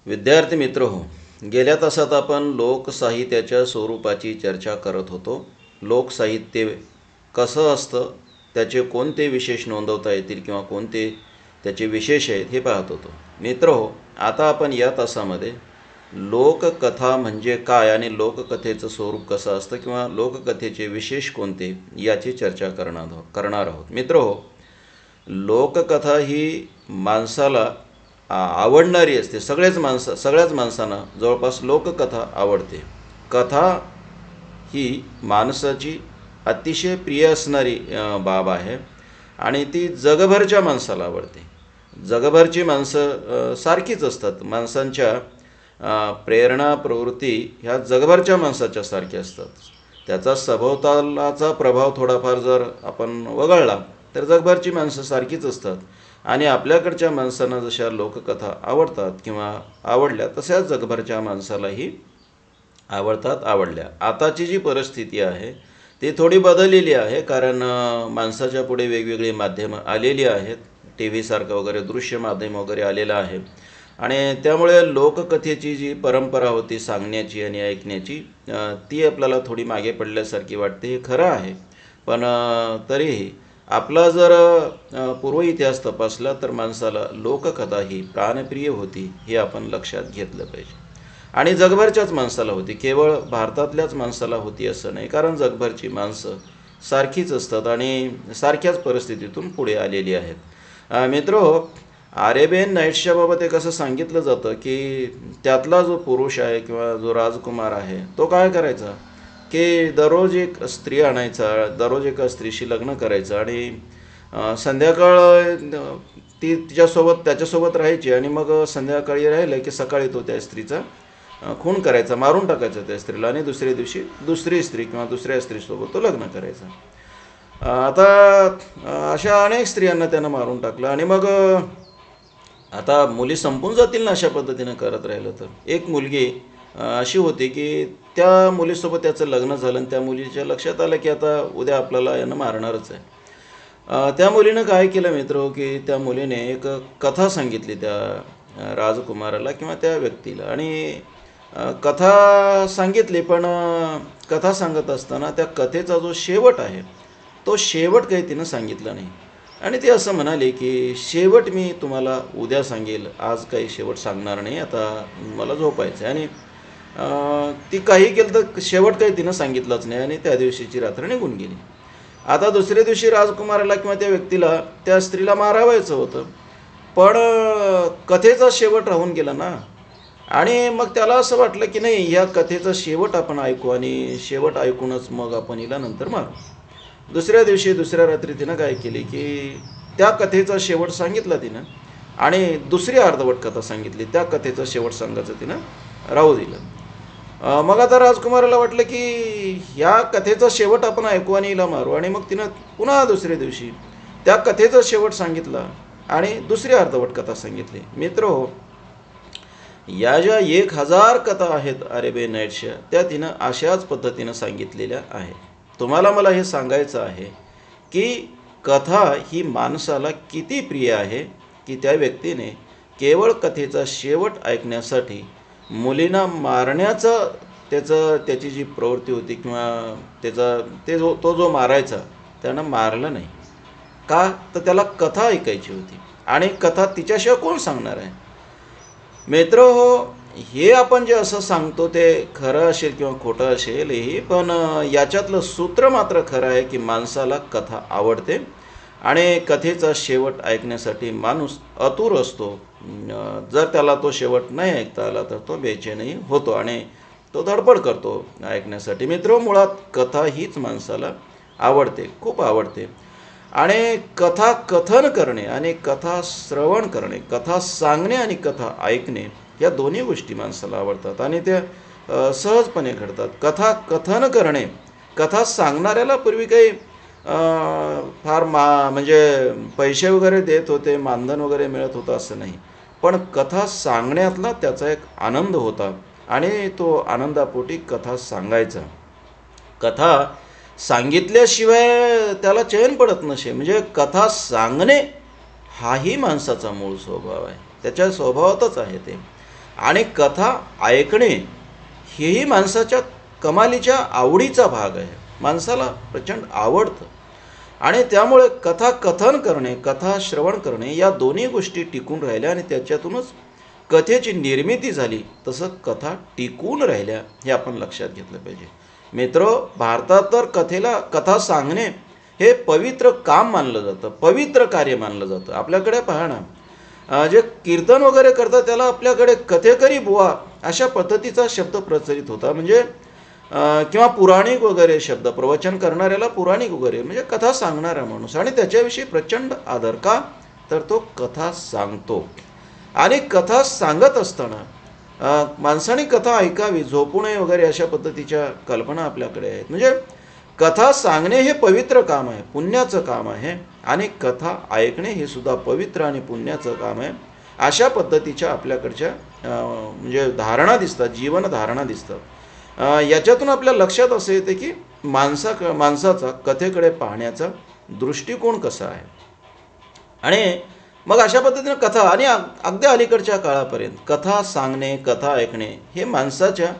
विद्यार्थी मित्र हो, गेल्या तासात आपण लोकसाहित्याच्या स्वरूपाची चर्चा करत होतो. लोकसाहित्य कसं असतं, त्याचे कोणते विशेष नोंदवता येतील किंवा कोणते त्याचे विशेष आहेत हे पाहत होतो. मित्र हो, आता आपण या तासामध्ये लोककथा म्हणजे काय आणि लोककथेचं स्वरूप कसं असतं किंवा लोककथेचे विशेष कोणते याची चर्चा करणार आहोत. मित्र हो, लोककथा ही माणसाला आवडणारी असते. सगळ्याच माणसांना जवळपास लोककथा आवडते. कथा ही माणसाची अतिशय प्रिय असणारी बाब आहे आणि ती जगभरच्या माणसाला आवडते. जगभरची माणसं सारखीच असतात. माणसांच्या प्रेरणा प्रवृत्ती ह्या जगभरच्या माणसाच्या सारख्या असतात. त्याचा सभोवतालाचा प्रभाव थोडाफार जर आपण वगळला तर जगभरची माणसं सारखीच असतात आणि आपल्याकडच्या माणसांना जशा लोककथा आवडतात किंवा आवडल्या तशाच जगभरच्या माणसालाही आवडल्या. आताची जी परिस्थिती आहे ती थोडी बदललेली आहे, कारण माणसाच्या पुढे वेगवेगळी माध्यमं आलेली आहेत. टी व्हीसारखं वगैरे दृश्य माध्यम वगैरे आलेलं आहे आणि त्यामुळे लोककथेची जी परंपरा होती सांगण्याची आणि ऐकण्याची, ती आपल्याला थोडी मागे पडल्यासारखी वाटते. हे खरं आहे, पण तरीही आपला जर पूर्व इतिहास तपासला तर माणसाला लोककथा ही प्राणप्रिय होती, हे आपण लक्षात घेतलं पाहिजे. आणि जगभरच्याच माणसाला होती, केवळ भारतातल्याच माणसाला होती असं नाही, कारण जगभरची माणसं सारखीच असतात आणि सारख्याच परिस्थितीतून पुढे आलेली आहेत. मित्र, अरेबियन नाईट्सच्या बाबत एक असं सांगितलं जातं की त्यातला जो पुरुष आहे किंवा जो राजकुमार आहे तो काय करायचा की दररोज एक स्त्री आणायचा, दररोज एका स्त्रीशी लग्न करायचं आणि संध्याकाळ ती त्याच्यासोबत राहायची आणि मग संध्याकाळी राहिलं की सकाळी तो त्या स्त्रीचा खून करायचा, मारून टाकायचा त्या स्त्रीला आणि दुसऱ्या दिवशी दुसरी स्त्री किंवा दुसऱ्या स्त्रीसोबत तो लग्न करायचा. आता अशा अनेक स्त्रियांना त्यानं मारून टाकलं आणि मग आता मुली संपून जातील ना अशा पद्धतीनं करत राहिलं तर. एक मुलगी अशी होती की त्या मुलीसोबत त्याचं लग्न झालं आणि त्या मुलीच्या लक्षात आलं की आता उद्या आपल्याला यानं मारणारच आहे. त्या मुलीनं काय केलं मित्र की त्या मुलीने एक कथा सांगितली त्या राजकुमाराला किंवा त्या व्यक्तीला आणि कथा सांगितली, पण कथा सांगत असताना त्या कथेचा जो शेवट आहे तो शेवट काही तिनं सांगितला नाही आणि ती असं म्हणाली की शेवट मी तुम्हाला उद्या सांगेल, आज काही शेवट सांगणार नाही, आता मला झोपायचं आहे. आणि ती काही केलं तर शेवट काही तिनं सांगितलंच नाही आणि त्या दिवशीची रात्र निघून गेली. आता दुसऱ्या दिवशी राजकुमाराला किंवा त्या व्यक्तीला त्या स्त्रीला मारावायचं होतं, पण कथेचा शेवट राहून गेला ना. आणि मग त्याला असं वाटलं की नाही, ह्या कथेचा शेवट आपण ऐकू आणि शेवट ऐकूनच मग आपण हिला नंतर मारू. दुसऱ्या दिवशी दुसऱ्या रात्री तिनं काय केली की त्या कथेचा शेवट सांगितला तिनं आणि दुसरी अर्धवट कथा सांगितली. त्या कथेचा शेवट सांगायचं तिनं राहू दिलं. मग आता राजकुमाराला वाटलं की ह्या कथेचा शेवट आपण ऐकू आणि हिला मारू, आणि मग तिनं पुन्हा दुसऱ्या दिवशी त्या कथेचा शेवट सांगितला आणि दुसरी अर्धवट कथा सांगितली. मित्र हो, या ज्या 1000 कथा आहेत अरेबियन नाईट्सच्या, त्या तिनं अशाच पद्धतीनं सांगितलेल्या आहेत. तुम्हाला मला हे सांगायचं आहे की कथा ही माणसाला किती प्रिय आहे की त्या व्यक्तीने केवळ कथेचा शेवट ऐकण्यासाठी मुलींना मारण्याचं त्याची जी प्रवृत्ती होती किंवा तो जो मारायचा त्यानं मारलं नाही. का तर त्याला कथा ऐकायची होती आणि कथा तिच्याशिवाय कोण सांगणार आहे. मित्र हो, हे आपण जे असं सांगतो ते खरं असेल किंवा खोटं असेल हे, पण याच्यातलं सूत्र मात्र खरं आहे की माणसाला कथा आवडते आणि कथेचा शेवट ऐकण्यासाठी माणूस आतुर असतो. जर त्याला तो शेवट नाही ऐकता आला तर तो बेचैनही होतो आणि तो धडपड करतो ऐकण्यासाठी. मित्र, मुळात कथा हीच माणसाला आवडते, खूप आवडते. आणि कथा कथन करणे आणि कथा श्रवण करणे, कथा सांगणे आणि कथा ऐकणे, या दोन्ही गोष्टी माणसाला आवडतात आणि त्या सहजपणे घडतात. कथा कथन करणे, कथा सांगणाऱ्याला पूर्वी काही फार म्हणजे पैसे वगैरे देत होते, मानधन वगैरे मिळत होतं असं नाही, पण कथा सांगण्यातला त्याचा एक आनंद होता आणि तो आनंदापोटी कथा सांगायचा. कथा सांगितल्याशिवाय त्याला चैन पडत नसे. म्हणजे कथा सांगणे हाही माणसाचा मूळ स्वभाव आहे, त्याच्या स्वभावातच आहे ते. आणि कथा ऐकणे हेही माणसाच्या कमालीच्या आवडीचा भाग आहे. माणसाला प्रचंड आवडतं आणि त्यामुळे कथा कथन करणे, कथा श्रवण करणे या दोन्ही गोष्टी टिकून राहिल्या आणि त्याच्यातूनच कथेची निर्मिती झाली. तसं कथा टिकून राहिल्या हे आपण लक्षात घेतलं पाहिजे. मित्र, भारतात तर कथा सांगणे हे पवित्र काम मानलं जातं, पवित्र कार्य मानलं जातं. आपल्याकडे पहा ना, जे कीर्तन वगैरे करतात त्याला आपल्याकडे कथेकरी बुवा अशा पद्धतीचा शब्द प्रचलित होता. म्हणजे किंवा पुराणिक वगैरे शब्द, प्रवचन करणाऱ्याला पुराणिक वगैरे म्हणजे कथा सांगणारा माणूस, आणि त्याच्याविषयी प्रचंड आदर. का तर तो कथा सांगतो. आणि कथा सांगत असताना माणसाने कथा ऐकावी, झोपू नये वगैरे अशा पद्धतीच्या कल्पना आपल्याकडे आहेत. म्हणजे कथा सांगणे हे पवित्र काम आहे, पुण्याचं काम आहे, आणि कथा ऐकणे हे सुद्धा पवित्र आणि पुण्याचं काम आहे. अशा पद्धतीच्या आपल्याकडच्या म्हणजे धारणा दिसतात, जीवनधारणा दिसतात. याच्यातून आपल्या लक्षात असं येते की माणसाचा कथेकडे पाहण्याचा दृष्टिकोन कसा आहे. आणि मग अशा पद्धतीनं कथा, आणि अगदी अलीकडच्या काळापर्यंत कथा सांगणे, कथा ऐकणे हे माणसाच्या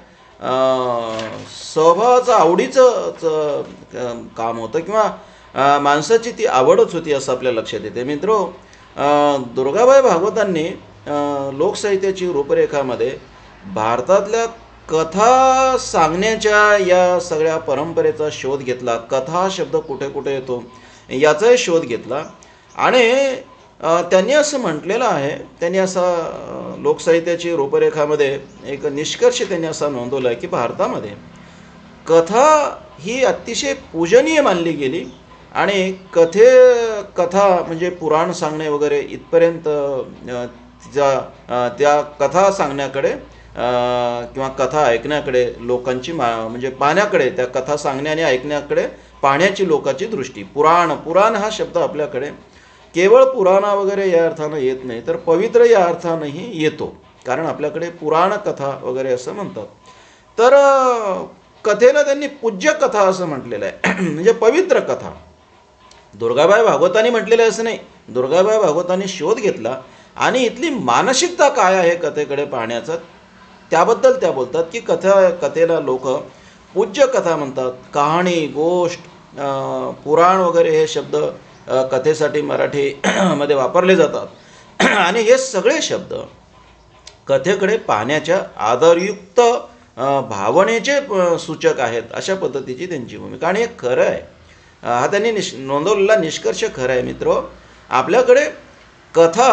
स्वभावाचं आवडीचं काम होतं, किंवा माणसाची ती आवडच होती असं आपल्या लक्षात येते. मित्रो, दुर्गाबाई भागवतांनी लोकसाहित्याची रूपरेखामध्ये भारतातल्या कथा सांगण्याच्या या सगळ्या परंपरेचा शोध घेतला. कथा शब्द कुठे कुठे येतो याचाही शोध घेतला. आणि त्यांनी असं म्हटलेलं आहे, त्यांनी असा लोकसाहित्याची रूपरेखामध्ये एक निष्कर्ष त्यांनी असा नोंदवला आहे की भारतामध्ये कथा ही अतिशय पूजनीय मानली गेली. आणि कथा म्हणजे पुराण सांगणे वगैरे इथपर्यंत त्या कथा सांगण्याकडे किंवा कथा ऐकण्याकडे लोकांची म्हणजे पाहण्याकडे, त्या कथा सांगणे आणि ऐकण्याकडे पाहण्याची लोकांची दृष्टी. पुराण हा शब्द आपल्याकडे केवळ पुराणा वगैरे या अर्थानं येत नाही, तर पवित्र या अर्थानंही येतो. कारण आपल्याकडे पुराण कथा वगैरे असं म्हणतात. तर कथेला त्यांनी पूज्य कथा असं म्हटलेलं आहे, म्हणजे पवित्र कथा. दुर्गाबाई भागवतांनी म्हटलेलं असं नाही. दुर्गाबाई भागवतांनी शोध घेतला आणि इथली मानसिकता काय आहे कथेकडे पाहण्याचा त्याबद्दल त्या बोलतात की कथेला लोक पूज्य कथा म्हणतात. कहाणी, गोष्ट, पुराण वगैरे हे शब्द कथेसाठी मराठीमध्ये वापरले जातात. आणि हे सगळे शब्द कथेकडे पाहण्याच्या आदरयुक्त भावनेचे सूचक आहेत, अशा पद्धतीची त्यांची भूमिका. आणि हे खरं आहे, हा त्यांनी नोंदवलेला निष्कर्ष खरं आहे. मित्र, आपल्याकडे कथा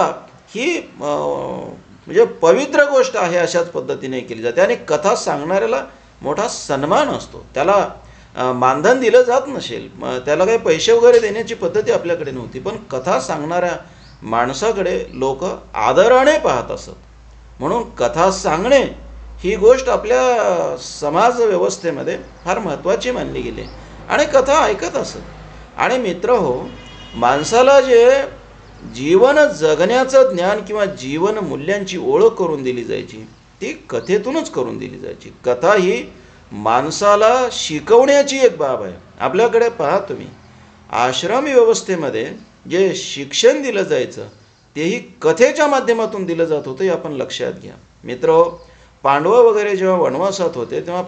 ही म्हणजे पवित्र गोष्ट आहे अशाच पद्धतीने केली जाते. आणि कथा सांगणाऱ्याला मोठा सन्मान असतो. त्याला मानधन दिलं जात नसेल, त्याला काही पैसे वगैरे देण्याची पद्धती आपल्याकडे नव्हती, पण कथा सांगणाऱ्या माणसाकडे लोक आदराने पाहत असत. म्हणून कथा सांगणे ही गोष्ट आपल्या समाज व्यवस्थेमध्ये फार महत्त्वाची मानली गेली आणि कथा ऐकत असत. आणि मित्र हो, माणसाला जे जीवन जगण्याचं ज्ञान किंवा जीवन मूल्यांची ओळख करून दिली जायची ती कथेतूनच करून दिली जायची. कथा ही माणसाला शिकवण्याची एक बाब आहे. आपल्याकडे पहा तुम्ही, आश्रम व्यवस्थेमध्ये जे शिक्षण दिलं जायचं तेही कथेच्या माध्यमातून दिलं जात होतं, हे आपण लक्षात घ्या. मित्र, पांडव वगैरे जेव्हा वनवासात होते तेव्हा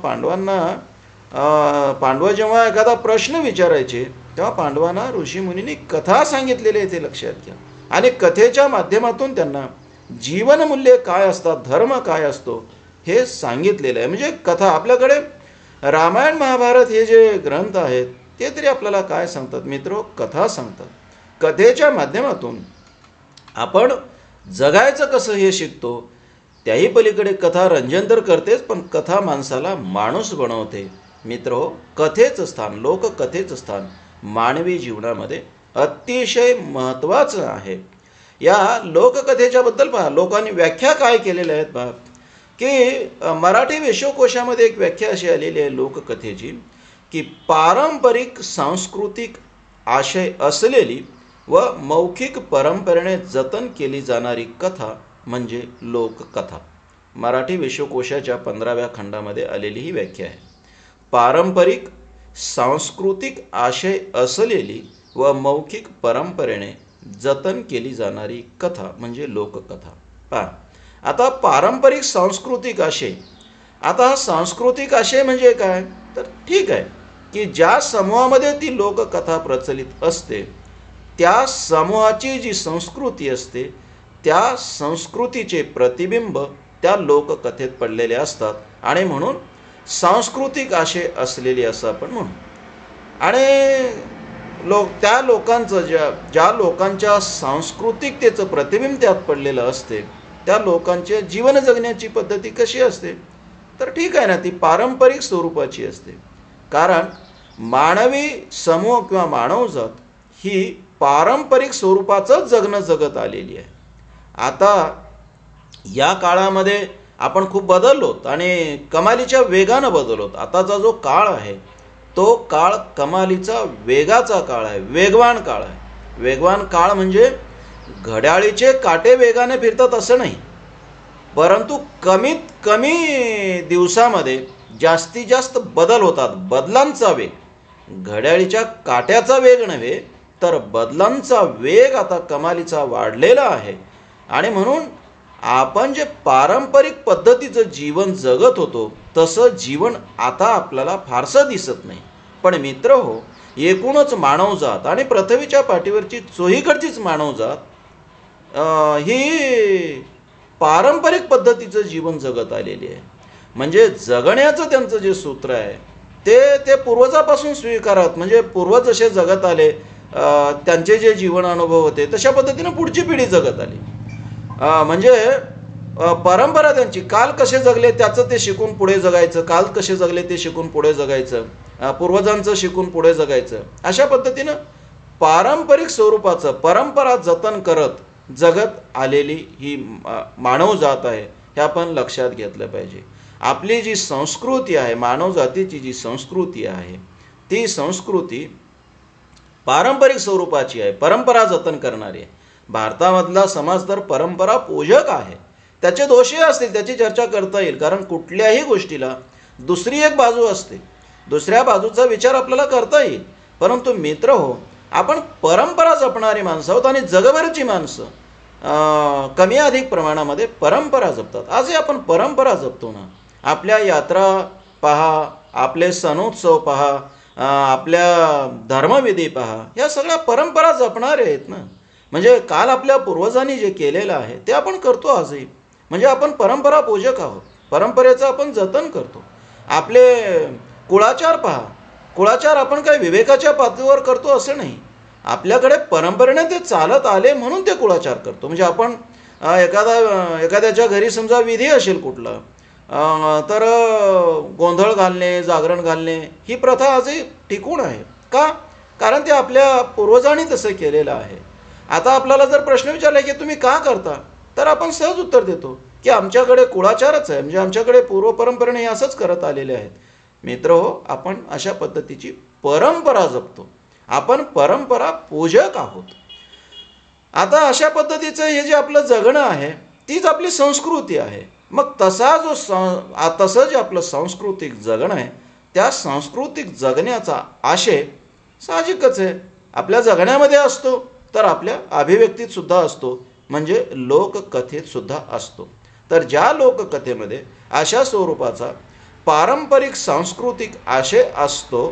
पांडव जेव्हा एखादा प्रश्न विचारायचे तेव्हा पांडवांना ऋषीमुनींनी कथा सांगितलेली आहे, ते लक्षात घ्या. आणि कथेच्या माध्यमातून त्यांना जीवनमूल्य काय असतात, धर्म काय असतो हे सांगितलेलं आहे. म्हणजे कथा, आपल्याकडे रामायण महाभारत हे जे ग्रंथ आहेत ते तरी आपल्याला काय सांगतात मित्र? कथा सांगतात. कथेच्या माध्यमातून आपण जगायचं कसं हे शिकतो. त्याही पलीकडे कथा रंजन तर करतेच, पण कथा माणसाला माणूस बनवते. मित्र हो, कथेचं स्थान, लोककथेचं स्थान मानवी जीवनामध्ये अतिशय महत्त्वाचं आहे. या लोककथेच्या बद्दल पहा, लोकांनी व्याख्या काय केलेल्या आहेत पहा, की मराठी विश्वकोशामध्ये एक व्याख्या अशी आलेली आहे लोककथेची, की पारंपरिक सांस्कृतिक आशय असलेली व मौखिक परंपरेने जतन केली जाणारी कथा म्हणजे लोककथा. मराठी विश्वकोशाच्या 15व्या खंडामध्ये आलेली ही व्याख्या आहे. पारंपरिक सांस्कृतिक आशय असलेली व मौखिक परंपरेने जतन केली जाणारी कथा म्हणजे लोककथा. पहा, आता पारंपरिक सांस्कृतिक आशय, आता हा सांस्कृतिक आशय म्हणजे काय, तर ठीक आहे की ज्या समूहामध्ये ती लोककथा प्रचलित असते त्या समूहाची जी संस्कृती असते त्या संस्कृतीचे प्रतिबिंब त्या लोककथेत पडलेले असतात आणि म्हणून सांस्कृतिक आशय असलेली असं आपण म्हणू. आणि त्या लोकांचं ज्या लोकांच्या सांस्कृतिकतेचं प्रतिबिंब त्यात पडलेलं असते त्या लोकांच्या जीवन जगण्याची पद्धती कशी असते, तर ठीक आहे ना, ती पारंपरिक स्वरूपाची असते. कारण मानवी समूह किंवा मानवजात ही पारंपरिक स्वरूपाचंच जगणं जगत आलेली आहे. आता या काळामध्ये आपण खूप बदललोत आणि कमालीच्या वेगानं बदललोत. आताचा जो काळ आहे तो काळ कमालीचा वेगाचा काळ आहे, वेगवान काळ आहे. वेगवान काळ म्हणजे घड्याळीचे काटे वेगाने फिरतात असं नाही, परंतु कमीत कमी दिवसामध्ये जास्तीत जास्त बदल होतात. बदलांचा वेग, घड्याळीच्या काट्याचा वेग नव्हे तर बदलांचा वेग आता कमालीचा वाढलेला आहे. आणि म्हणून आपण जे पारंपरिक पद्धतीचं जीवन जगत होतो तसं जीवन आता आपल्याला फारसं दिसत नाही. पण मित्र हो, एकूणच मानवजात आणि पृथ्वीच्या पाठीवरची चोहीकडचीच मानवजात ही पारंपरिक पद्धतीचं जीवन जगत आलेली आहे. म्हणजे जगण्याचं त्यांचं जे सूत्र आहे ते पूर्वजापासून स्वीकारत, म्हणजे पूर्वज जसे जगत आले त्यांचे जे जीवन अनुभव होते तशा पद्धतीनं पुढची पिढी जगत आली. म्हणजे परंपरा त्यांची, काल कसे जगले त्याचं ते शिकून पुढे जगायचं, काल कसे जगले ते शिकून पुढे जगायचं, पूर्वजांचं शिकून पुढे जगायचं. अशा पद्धतीनं पारंपरिक स्वरूपाचं परंपरा जतन करत जगत आलेली ही मानवजात आहे, हे आपण लक्षात घेतलं पाहिजे. आपली जी संस्कृती आहे, मानवजातीची जी संस्कृती आहे ती संस्कृती पारंपरिक स्वरूपाची आहे, परंपरा जतन करणारी आहे. भारतामधला समाज तर परंपरा पूजक आहे. त्याचे दोषही असतील, त्याची चर्चा करता येईल, कारण कुठल्याही गोष्टीला दुसरी एक बाजू असते, दुसऱ्या बाजूचा विचार आपल्याला करता येईल. परंतु मित्र हो, आपण परंपरा जपणारी माणसं आहोत आणि जगभरची माणसं कमी अधिक प्रमाणामध्ये परंपरा जपतात. आजही आपण परंपरा जपतो ना. आपल्या यात्रा पहा, आपले सणोत्सव पहा, आपल्या धर्मविधी पहा, या सगळ्या परंपरा जपणारे आहेत ना. म्हणजे काल आपल्या पूर्वजांनी जे केलेलं आहे ते आपण करतो आजही. म्हणजे आपण परंपरा पूजक आहोत, परंपरेचं आपण जतन करतो. आपले कुळाचार पहा, कुळाचार आपण काही विवेकाच्या पातळीवर करतो असं नाही, आपल्याकडे परंपरेने ते चालत आले म्हणून ते कुळाचार करतो. म्हणजे आपण एखाद्याच्या घरी समजा विधी असेल कुठला, तर गोंधळ घालणे, जागरण घालणे ही प्रथा आजही टिकून आहे. का? कारण ते आपल्या पूर्वजांनी तसं केलेलं आहे. आता आपल्याला जर प्रश्न विचारला की तुम्ही का करता, तर आपण सहज उत्तर देतो की आमच्याकडे कुळाचारच आहे, म्हणजे आमच्याकडे पूर्वपरंपरेने हे असंच करत आलेले आहेत. मित्र हो, आपण अशा पद्धतीची परंपरा जपतो, आपण परंपरा पूजक आहोत. आता अशा पद्धतीचं हे जे आपलं जगणं आहे तीच आपली संस्कृती आहे. मग तसं जे आपलं सांस्कृतिक जगणं आहे त्या सांस्कृतिक जगण्याचा आशय साहजिकच आहे आपल्या जगण्यामध्ये असतो, तर आपल्या अभिव्यक्तीत सुद्धा असतो, म्हणजे लोककथेत सुद्धा असतो. तर ज्या लोककथेमध्ये अशा स्वरूपाचा पारंपरिक सांस्कृतिक आशय असतो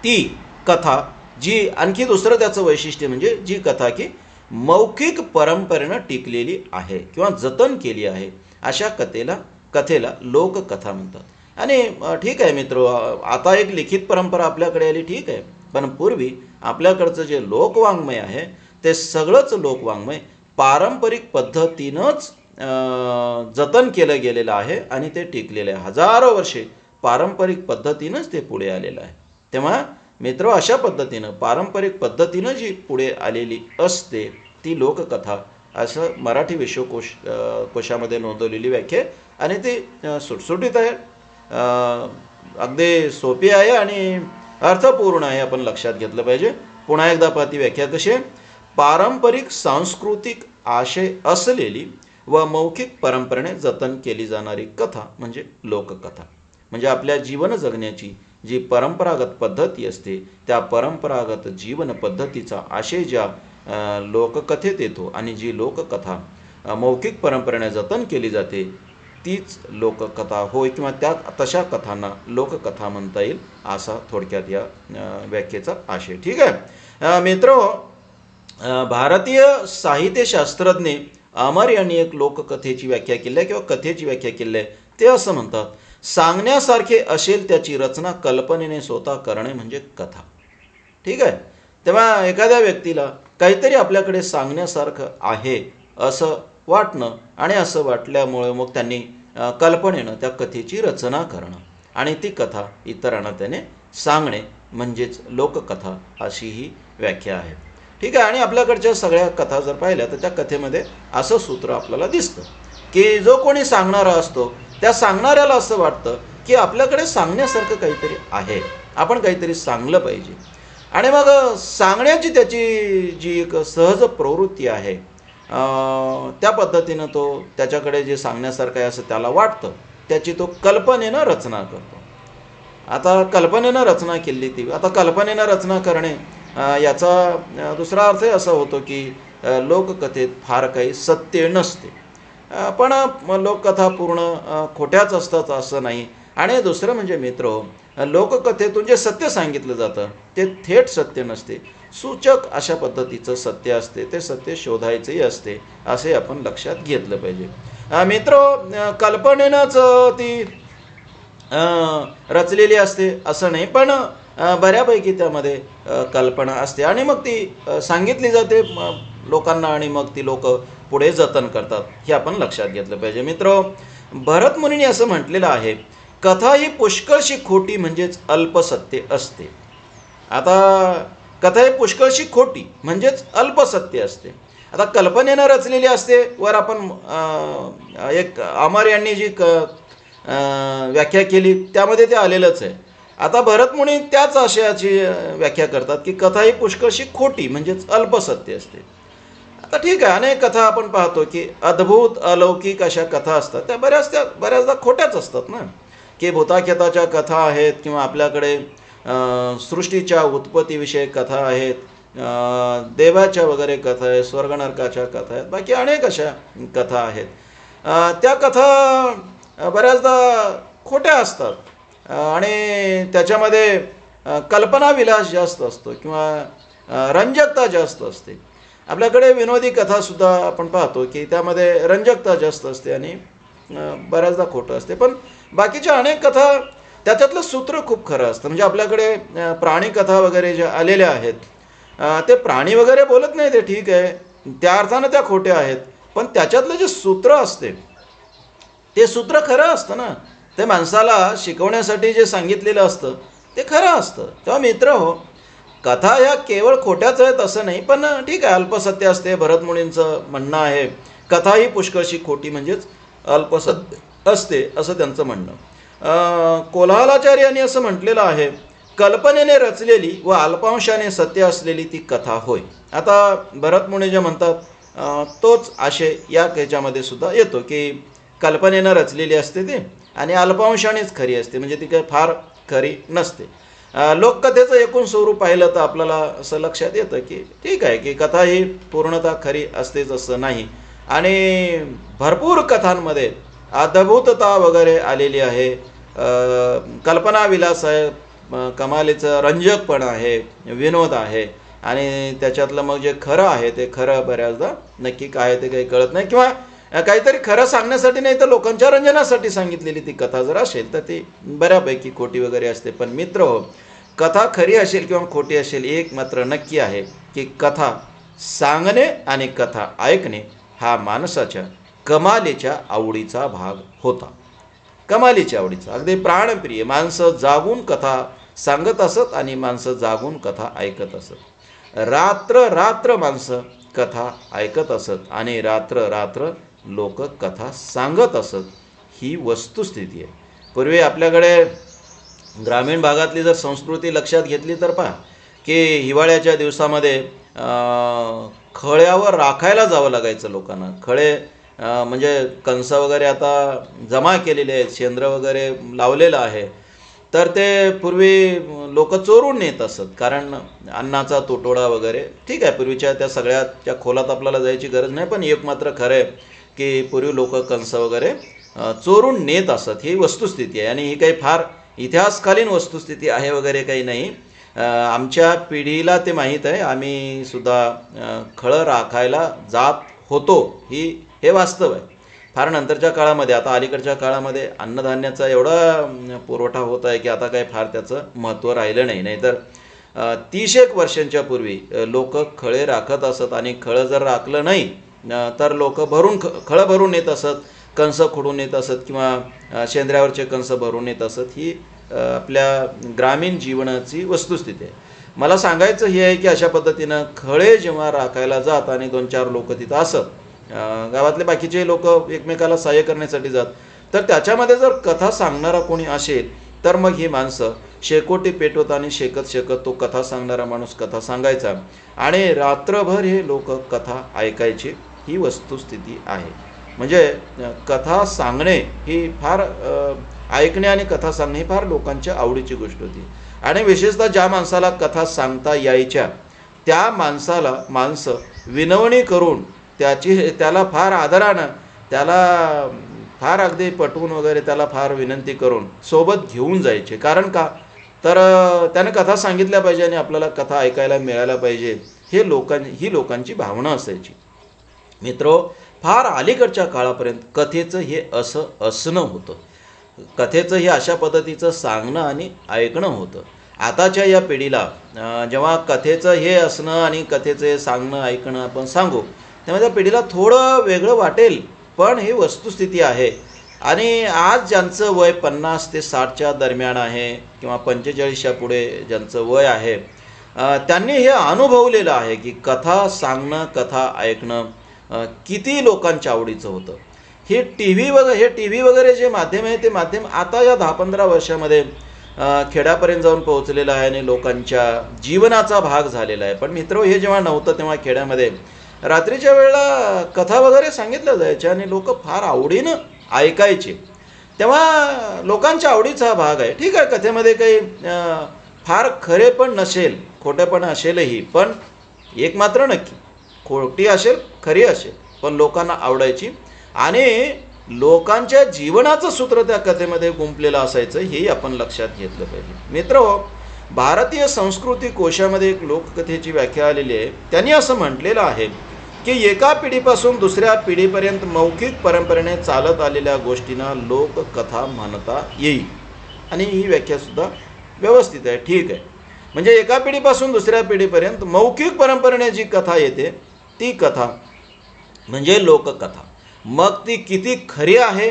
ती कथा, जी आणखी दुसरं त्याचं वैशिष्ट्य म्हणजे जी कथा की मौखिक परंपरेनं टिकलेली आहे किंवा जतन केली आहे, अशा कथेला लोककथा म्हणतात. आणि ठीक आहे मित्र, आता एक लिखित परंपरा आपल्याकडे आली, ठीक आहे, पण पूर्वी आपल्याकडचं जे लोकवाङ्मय आहे ते सगळंच लोकवाङ्मय पारंपरिक पद्धतीनंच जतन केलं गेलेलं आहे आणि ते टिकलेलं आहे. हजारो वर्षे पारंपरिक पद्धतीनंच ते पुढे आलेलं आहे. तेव्हा मित्र, अशा पद्धतीनं पारंपरिक पद्धतीनं जी पुढे आलेली असते ती लोककथा, असं मराठी विश्वकोशामध्ये नोंदवलेली व्याख्या, आणि ती सुटसुटीत आहे, अगदी सोपी आहे आणि अर्थपूर्ण आहे, आपण लक्षात घेतलं पाहिजे. पुन्हा एकदा पाहती व्याख्या कशी आहे: पारंपरिक सांस्कृतिक आशय असलेली व मौखिक परंपरेने जतन केली जाणारी कथा म्हणजे लोककथा. म्हणजे आपल्या जीवन जगण्याची जी परंपरागत पद्धती असते त्या परंपरागत जीवन पद्धतीचा आशय ज्या लोककथेत येतो आणि जी लोककथा मौखिक परंपरेने जतन केली जाते तीच लोककथा होय किंवा त्या तशा कथांना लोककथा म्हणता येईल असा थोडक्यात या व्याख्येचा आशय. ठीक आहे मित्रो, भारतीय साहित्यशास्त्रज्ञ अमर यांनी एक लोककथेची व्याख्या केली आहे किंवा कथेची व्याख्या केली आहे. ते असं म्हणतात, सांगण्यासारखे असेल त्याची रचना कल्पनेने स्वतः करणे म्हणजे कथा. ठीक आहे. तेव्हा एखाद्या व्यक्तीला काहीतरी आपल्याकडे सांगण्यासारखं आहे असं वाटणं आणि असं वाटल्यामुळे मग त्यांनी कल्पनेनं त्या कथेची रचना करणं आणि ती कथा इतरांना त्याने सांगणे म्हणजेच लोककथा अशी ही व्याख्या आहे. ठीक आहे. आणि आपल्याकडच्या सगळ्या कथा जर पाहिल्या तर त्या कथेमध्ये असं सूत्र आपल्याला दिसतं की जो कोणी सांगणारा असतो त्या सांगणाऱ्याला असं वाटतं की आपल्याकडे सांगण्यासारखं काहीतरी आहे, आपण काहीतरी सांगलं पाहिजे. आणि मग सांगण्याची त्याची जी एक सहज प्रवृत्ती आहे त्या पद्धतीनं तो त्याच्याकडे जे सांगण्यासारखं आहे असं त्याला वाटतं, त्याची तो कल्पनेनं रचना करतो. आता कल्पनेनं रचना केली ती, आता कल्पनेनं रचना करणे याचा दुसरा अर्थही असा होतो की लोककथेत फार काही सत्य नसते, पण लोककथा पूर्ण खोट्याच असतात असं नाही. आणि दुसरं म्हणजे मित्र, लोककथेतून जे सत्य सांगितलं जातं ते थेट सत्य नसते, सूचक अशा पद्धतीचं सत्य असते, ते सत्य शोधायचंही असते, असे आपण लक्षात घेतलं पाहिजे. मित्र, कल्पनेनंच ती रचलेली असते असं नाही, पण बऱ्यापैकी त्यामध्ये कल्पना असते आणि मग ती सांगितली जाते लोकांना आणि मग ती लोक पुढे जतन करतात, हे आपण लक्षात घेतलं पाहिजे. मित्र, भरत मुनींनी असं म्हटलेलं आहे, कथा ही पुष्कळशी खोटी म्हणजेच अल्पसत्य असते. आता कथा ही पुष्कळशी खोटी म्हणजेच अल्पसत्य असते. आता कल्पनेनं रचलेली असते वर आपण एक अमर यांनी जी व्याख्या केली त्यामध्ये ते आलेलंच आहे. आता भरतमुनी त्याच आशयाची व्याख्या करतात की कथा ही पुष्कळशी खोटी म्हणजेच अल्पसत्य असते. आता ठीक आहे, अनेक कथा आपण पाहतो की अद्भुत अलौकिक अशा कथा असतात, त्या बऱ्याचदा खोट्याच असतात ना, की भूताखेताच्या कथा आहेत किंवा आपल्याकडे सृष्टीच्या उत्पत्तीविषयक कथा आहेत, देवाच्या वगैरे कथा आहेत, स्वर्गनरकाच्या कथा आहेत, बाकी अनेक अशा कथा आहेत. त्या कथा बऱ्याचदा खोट्या असतात आणि त्याच्यामध्ये कल्पनाविलास जास्त असतो किंवा रंजकता जास्त असते. आपल्याकडे विनोदी कथासुद्धा आपण पाहतो की त्यामध्ये रंजकता जास्त असते आणि बऱ्याचदा खोटं असते. पण बाकीच्या अनेक कथा त्याच्यातलं सूत्र खूप खरं असतं. म्हणजे आपल्याकडे प्राणी कथा वगैरे ज्या आलेल्या आहेत ते प्राणी वगैरे बोलत नाही, ते ठीक आहे, त्या अर्थानं त्या खोट्या आहेत, पण त्याच्यातलं जे सूत्र असते ते सूत्र खरं असतं ना, ते माणसाला शिकवण्यासाठी जे सांगितलेलं असतं ते खरं असतं. तेव्हा मित्र हो, कथा ह्या केवळ खोट्याच आहेत असं नाही, पण ठीक आहे अल्पसत्य असते. भरतमुनींचं म्हणणं आहे कथा ही पुष्कळशी खोटी म्हणजेच अल्पसत्य असते असं त्यांचं म्हणणं. कोल्हालाचार्य यांनी असं म्हटलेलं आहे, कल्पनेने रचलेली व अल्पांशाने सत्य असलेली ती कथा होय. आता भरतमुनी जे म्हणतात तोच आशय या ह्याच्यामध्ये सुद्धा येतो की कल्पनेनं रचलेली असते ती आणि अल्पांशानेच खरी असते, म्हणजे ती काही फार खरी नसते. लोककथेचं एकूण स्वरूप पाहिलं तर आपल्याला असं लक्षात येतं की ठीक आहे की कथा ही पूर्णतः खरी असतेच असं नाही, आणि भरपूर कथांमध्ये अद्भुतता वगैरे आलेली आहे, कल्पनाविलास आहे, कमालीचं रंजकपण आहे, विनोद आहे, आणि त्याच्यातलं मग जे खरं आहे ते खरं बऱ्याचदा नक्की काय ते काही कळत नाही, किंवा काहीतरी खरं सांगण्यासाठी नाही तर लोकांच्या रंजनासाठी सांगितलेली ती कथा जर असेल तर ती बऱ्यापैकी खोटी वगैरे असते. पण मित्र हो, कथा खरी असेल किंवा खोटी असेल, एक मात्र नक्की आहे की कथा सांगणे आणि कथा ऐकणे हा माणसाच्या कमालीच्या आवडीचा भाग होता. कमालीच्या आवडीचा, अगदी प्राणप्रिय. माणसं जागून कथा सांगत असत आणि माणसं जागून कथा ऐकत असत. रात्र रात्र माणसं कथा ऐकत असत आणि रात्र रात्र लोक कथा सांगत असत. ही वस्तुस्थिती आहे. पूर्वी आपल्याकडे ग्रामीण भागातली जर संस्कृती लक्षात घेतली तर पहा की हिवाळ्याच्या दिवसामध्ये खळ्यावर राखायला जावं लागायचं लोकांना. खळे म्हणजे कणस वगैरे आता जमा केलेले आहेत, शेंद्र वगैरे लावलेलं आहे, तर ते पूर्वी लोक चोरून नेत असत, कारण अन्नाचा तुटवडा वगैरे. ठीक आहे, पूर्वीच्या त्या सगळ्याच्या खोलात आपल्याला जायची गरज नाही, पण एक मात्र खरं आहे की पूर्वी लोक कंस वगैरे चोरून नेत असत, ही वस्तुस्थिती आहे. आणि ही काही फार इतिहासकालीन वस्तुस्थिती आहे वगैरे काही नाही. आमच्या पिढीला ते माहीत आहे. आम्ही सुद्धा खळं राखायला जात होतो, हे वास्तव आहे. फार नंतरच्या काळामध्ये, आता अलीकडच्या काळामध्ये अन्नधान्याचा एवढा पुरवठा होत आहे की आता काही फार त्याचं महत्त्व राहिलं नाही. नाहीतर 30 वर्षांच्या पूर्वी लोक खळे राखत असत आणि खळं जर राखलं नाही तर लोक खळं भरून येत असत, कंस खोडून येत असत किंवा शेंद्र्यावरचे कंस भरून येत असत. ही आपल्या ग्रामीण जीवनाची वस्तुस्थिती आहे. मला सांगायचं हे आहे की अशा पद्धतीनं खळे जेव्हा राखायला जात आणि 2-4 लोक तिथं असत, गावातले बाकीचे लोक एकमेकाला सहाय्य करण्यासाठी जात, तर त्याच्यामध्ये जर कथा सांगणारा कोणी असेल तर मग ही माणसं शेकोटी पेटवत आणि शेकत शेकत तो कथा सांगणारा माणूस कथा सांगायचा आणि रात्रभर हे लोक कथा ऐकायचे. ही वस्तुस्थिती आहे. म्हणजे कथा सांगणे ही फार ऐकणे आणि कथा सांगणे ही फार लोकांच्या आवडीची गोष्ट होती. आणि विशेषतः ज्या माणसाला कथा सांगता यायच्या त्या माणसं विनवणी करून त्याला फार आदरानं, त्याला फार अगदी पटवून वगैरे त्याला फार विनंती करून सोबत घेऊन जायचे. कारण का, तर त्याने कथा सांगितल्या पाहिजे आणि आपल्याला कथा ऐकायला मिळायला पाहिजे, ही लोकांची भावना असायची. मित्रो, फार अलीकडच्या काळापर्यंत कथेचं हे असं असणं होतं. कथेचं हे अशा पद्धतीचं सांगणं आणि ऐकणं होतं. आताच्या या पिढीला जेव्हा कथेचं हे असणं आणि कथेचं हे सांगणं ऐकणं आपण सांगू, तेव्हा त्या पिढीला थोडं वेगळं वाटेल, पण ही वस्तुस्थिती आहे. आणि आज ज्यांचं वय 50 ते 60च्या दरम्यान आहे किंवा 45च्या पुढे ज्यांचं वय आहे, त्यांनी हे अनुभवलेलं आहे की कथा सांगणं, कथा ऐकणं किती लोकांच्या आवडीचं होतं. हे टी व्ही वगैरे जे माध्यम आहे, ते माध्यम आता या 10-15 वर्षामध्ये खेड्यापर्यंत जाऊन पोहोचलेलं आहे आणि लोकांच्या जीवनाचा भाग झालेला आहे. पण मित्र, हे जेव्हा नव्हतं तेव्हा खेड्यामध्ये रात्रीच्या वेळेला कथा वगैरे सांगितल्या जायच्या आणि लोक फार आवडीनं ऐकायचे. तेव्हा लोकांच्या आवडीचा हा भाग आहे. ठीक आहे, कथेमध्ये काही फार खरे पण नसेल, खोटे पण असेलही, पण एक मात्र नक्की, खोटी असेल खरी असेल, पण लोकांना आवडायची आणि लोकांच्या जीवनाचं सूत्र त्या कथेमध्ये गुंफलेलं असायचं, हेही आपण लक्षात घेतलं पाहिजे. मित्रहो, भारतीय संस्कृती कोशामध्ये एक लोककथेची व्याख्या आलेली आहे. त्यांनी असं म्हटलेलं आहे की एका पिढीपासून दुसऱ्या पिढीपर्यंत मौखिक परंपरेने चालत आलेल्या गोष्टींना लोककथा म्हणता येईल. आणि ही व्याख्यासुद्धा व्यवस्थित आहे, ठीक आहे. म्हणजे एका पिढीपासून दुसऱ्या पिढीपर्यंत मौखिक परंपरेने जी कथा येते ती कथा म्हणजे लोककथा. मग ती किती खरी आहे,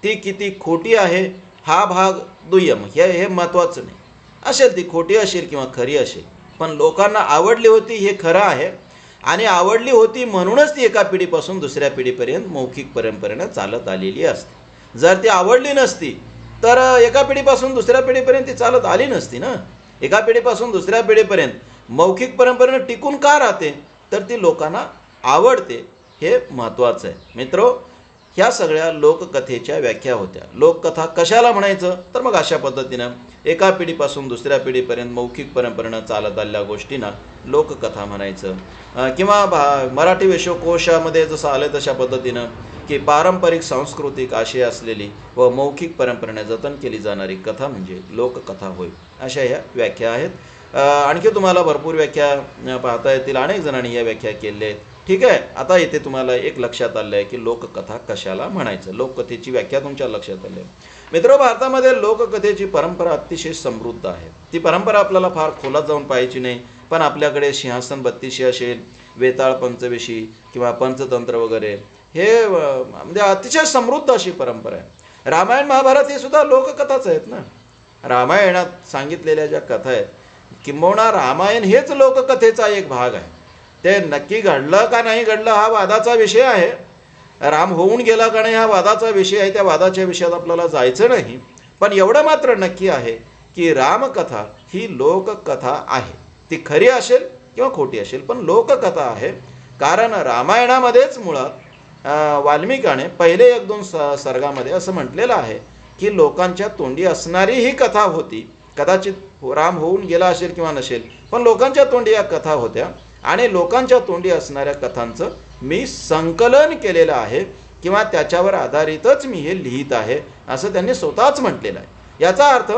ती किती खोटी आहे, हा भाग दुय्यम, हे महत्त्वाचं नाही. असेल ती खोटी असेल किंवा खरी असेल, पण लोकांना आवडली होती हे खरं आहे. आणि आवडली होती म्हणूनच ती एका पिढीपासून दुसऱ्या पिढीपर्यंत मौखिक परंपरेनं चालत आलेली असते. जर ती आवडली नसती तर एका पिढीपासून दुसऱ्या पिढीपर्यंत ती चालत आली नसती ना. एका पिढीपासून दुसऱ्या पिढीपर्यंत मौखिक परंपरेनं टिकून का राहते, तर ती लोकांना आवडते, हे महत्त्वाचं आहे. मित्रो, ह्या सगळ्या लोककथेच्या व्याख्या होत्या. लोककथा कशाला म्हणायचं, तर मग अशा पद्धतीनं एका पिढीपासून दुसऱ्या पिढीपर्यंत मौखिक परंपरेनं चालत आलेल्या गोष्टींना लोककथा म्हणायचं. किंवा मराठी विश्वकोशामध्ये जसं आलं तशा पद्धतीनं की पारंपरिक सांस्कृतिक आशय असलेली व मौखिक परंपरेने जतन केली जाणारी कथा म्हणजे लोककथा होय. अशा ह्या व्याख्या आहेत. आणखी तुम्हाला भरपूर व्याख्या पाहता येतील, अनेक जणांनी या व्याख्या केलेल्या आहेत. ठीक आहे, आता इथे तुम्हाला एक लक्षात आलं आहे की लोककथा कशाला म्हणायचं, लोककथेची व्याख्या तुमच्या लक्षात आली आहे. मित्र, भारतामध्ये लोककथेची परंपरा अतिशय समृद्ध आहे. ती परंपरा आपल्याला फार खोलात जाऊन पाहायची नाही, पण आपल्याकडे सिंहासन 32 असेल, वेताळ पंचविशी किंवा पंचतंत्र वगैरे, हे म्हणजे अतिशय समृद्ध अशी परंपरा आहे. रामायण महाभारत हे सुद्धा लोककथाच आहेत ना. रामायणात सांगितलेल्या ज्या कथा आहेत, किंबहुना रामायण हेच लोककथेचा एक भाग आहे. ते नक्की घडलं का नाही घडलं हा वादाचा विषय आहे. राम होऊन गेला का नाही हा वादाचा विषय आहे. त्या वादाच्या विषयात आपल्याला जायचं नाही. पण एवढं मात्र नक्की आहे की रामकथा ही लोककथा आहे. ती खरी असेल किंवा खोटी असेल, पण लोककथा आहे. कारण रामायणामध्येच मुळात वाल्मिकाने पहिले 1-2 सर्गामध्ये असं म्हटलेलं आहे की लोकांच्या तोंडी असणारी ही कथा होती. कदाचित राम होऊन गेला असेल किंवा नसेल, पण लोकांच्या तोंडी या कथा होत्या आणि लोकांच्या तोंडी असणाऱ्या कथांचं मी संकलन केलेलं आहे. किंवा त्याच्यावर आधारितच मी हे लिहित आहे असं त्यांनी स्वतःच म्हटलेलं आहे. याचा अर्थ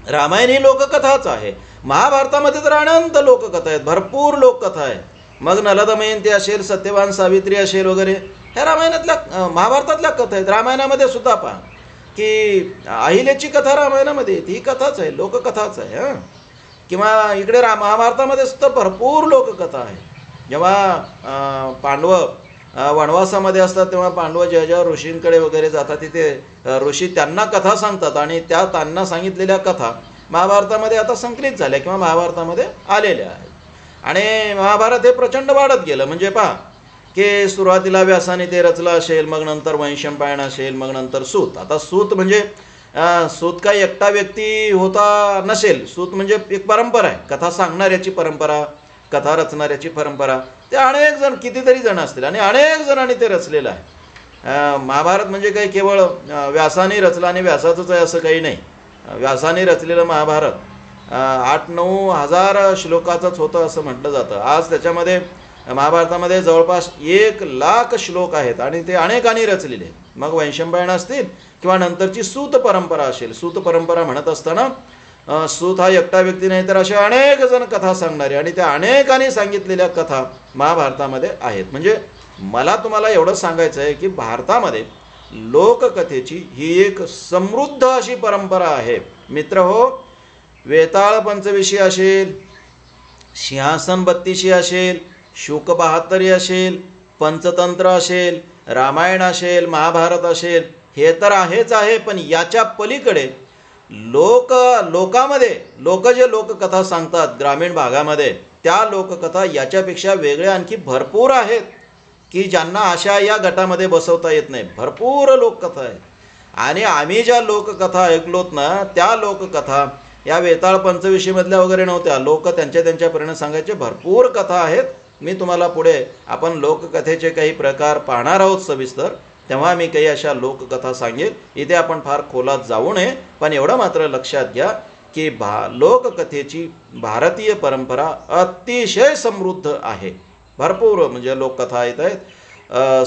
रामायण ही लोककथाच आहे. महाभारतामध्ये तर अनंत लोककथा आहेत, भरपूर लोककथा आहेत. मग नल दमयंती असेल, सत्यवान सावित्री असेल वगैरे, ह्या रामायणातल्या महाभारतातल्या कथा आहेत. रामायणामध्ये सुद्धा पहा की अहिल्याची कथा रामायणामध्ये येते, ही कथाच आहे, लोककथाच आहे. हां, किंवा इकडे महाभारतामध्ये सुद्धा भरपूर लोककथा आहे. जेव्हा पांडव वनवासामध्ये असतात तेव्हा पांडव जेव्हा ऋषींकडे वगैरे जातात, तिथे ऋषी त्यांना कथा सांगतात आणि त्या त्यांना सांगितलेल्या कथा महाभारतामध्ये आता संकलित झाल्या किंवा महाभारतामध्ये आलेल्या आहेत. आणि महाभारत हे प्रचंड वाढत गेलं. म्हणजे पहा की सुरुवातीला व्यासाने ते रचलं असेल, मग नंतर वैशंपायन असेल, मग नंतर सूत. आता सूत म्हणजे सूत काही एकटा व्यक्ती होता नसेल, सूत म्हणजे एक परंपरा आहे, कथा सांगणाऱ्याची परंपरा, कथा रचणाऱ्याची परंपरा. ते अनेक जण, कितीतरी जण असतील आणि अनेक जणांनी ते रचलेलं आहे. महाभारत म्हणजे काही केवळ व्यासाने रचलं आणि व्यासाचंच आहे असं काही नाही. व्यासाने रचलेलं महाभारत 8-9 हजार श्लोकाचंच होतं असं म्हटलं जातं. आज त्याच्यामध्ये महाभारतामध्ये जवळपास 1,00,000 श्लोक आहेत आणि ते अनेकांनी रचलेले. मग वैशंपायन असतील किंवा नंतरची सूत परंपरा असेल. सूत परंपरा म्हणत असताना सूत हा एकटा व्यक्ती नाही तर असे अनेक जण कथा सांगणारे आणि त्या अनेकांनी सांगितलेल्या कथा महाभारतामध्ये आहेत. म्हणजे मला तुम्हाला एवढं सांगायचं आहे की भारतामध्ये लोककथेची ही एक समृद्ध अशी परंपरा आहे. मित्र हो, वेताळ पंचविशी असेल, सिंहासन 32 असेल, शुक 72 असेल, पंचतंत्र असेल, रामायण असेल, महाभारत असेल, हे तर आहेच आहे. पण याच्या पलीकडे लोकांमध्ये लोक जे लोककथा सांगतात ग्रामीण भागामध्ये, त्या लोककथा याच्यापेक्षा वेगळ्या आणखी भरपूर आहेत की ज्यांना अशा या गटामध्ये बसवता येत नाही. भरपूर लोककथा आहेत. आणि आम्ही ज्या लोककथा ऐकलोत ना, त्या लोककथा या वेताळ पंचविशीमधल्या वगैरे नव्हत्या. लोक त्यांच्या परीने सांगायचे. भरपूर कथा आहेत. मी तुम्हाला पुढे आपण लोककथेचे काही प्रकार पाहणार आहोत सविस्तर, तेव्हा मी काही अशा लोककथा सांगेल. इथे आपण फार खोलात जाऊ नये, पण एवढं मात्र लक्षात घ्या की लोककथेची भारतीय परंपरा अतिशय समृद्ध आहे. भरपूर म्हणजे लोककथा येत आहेत,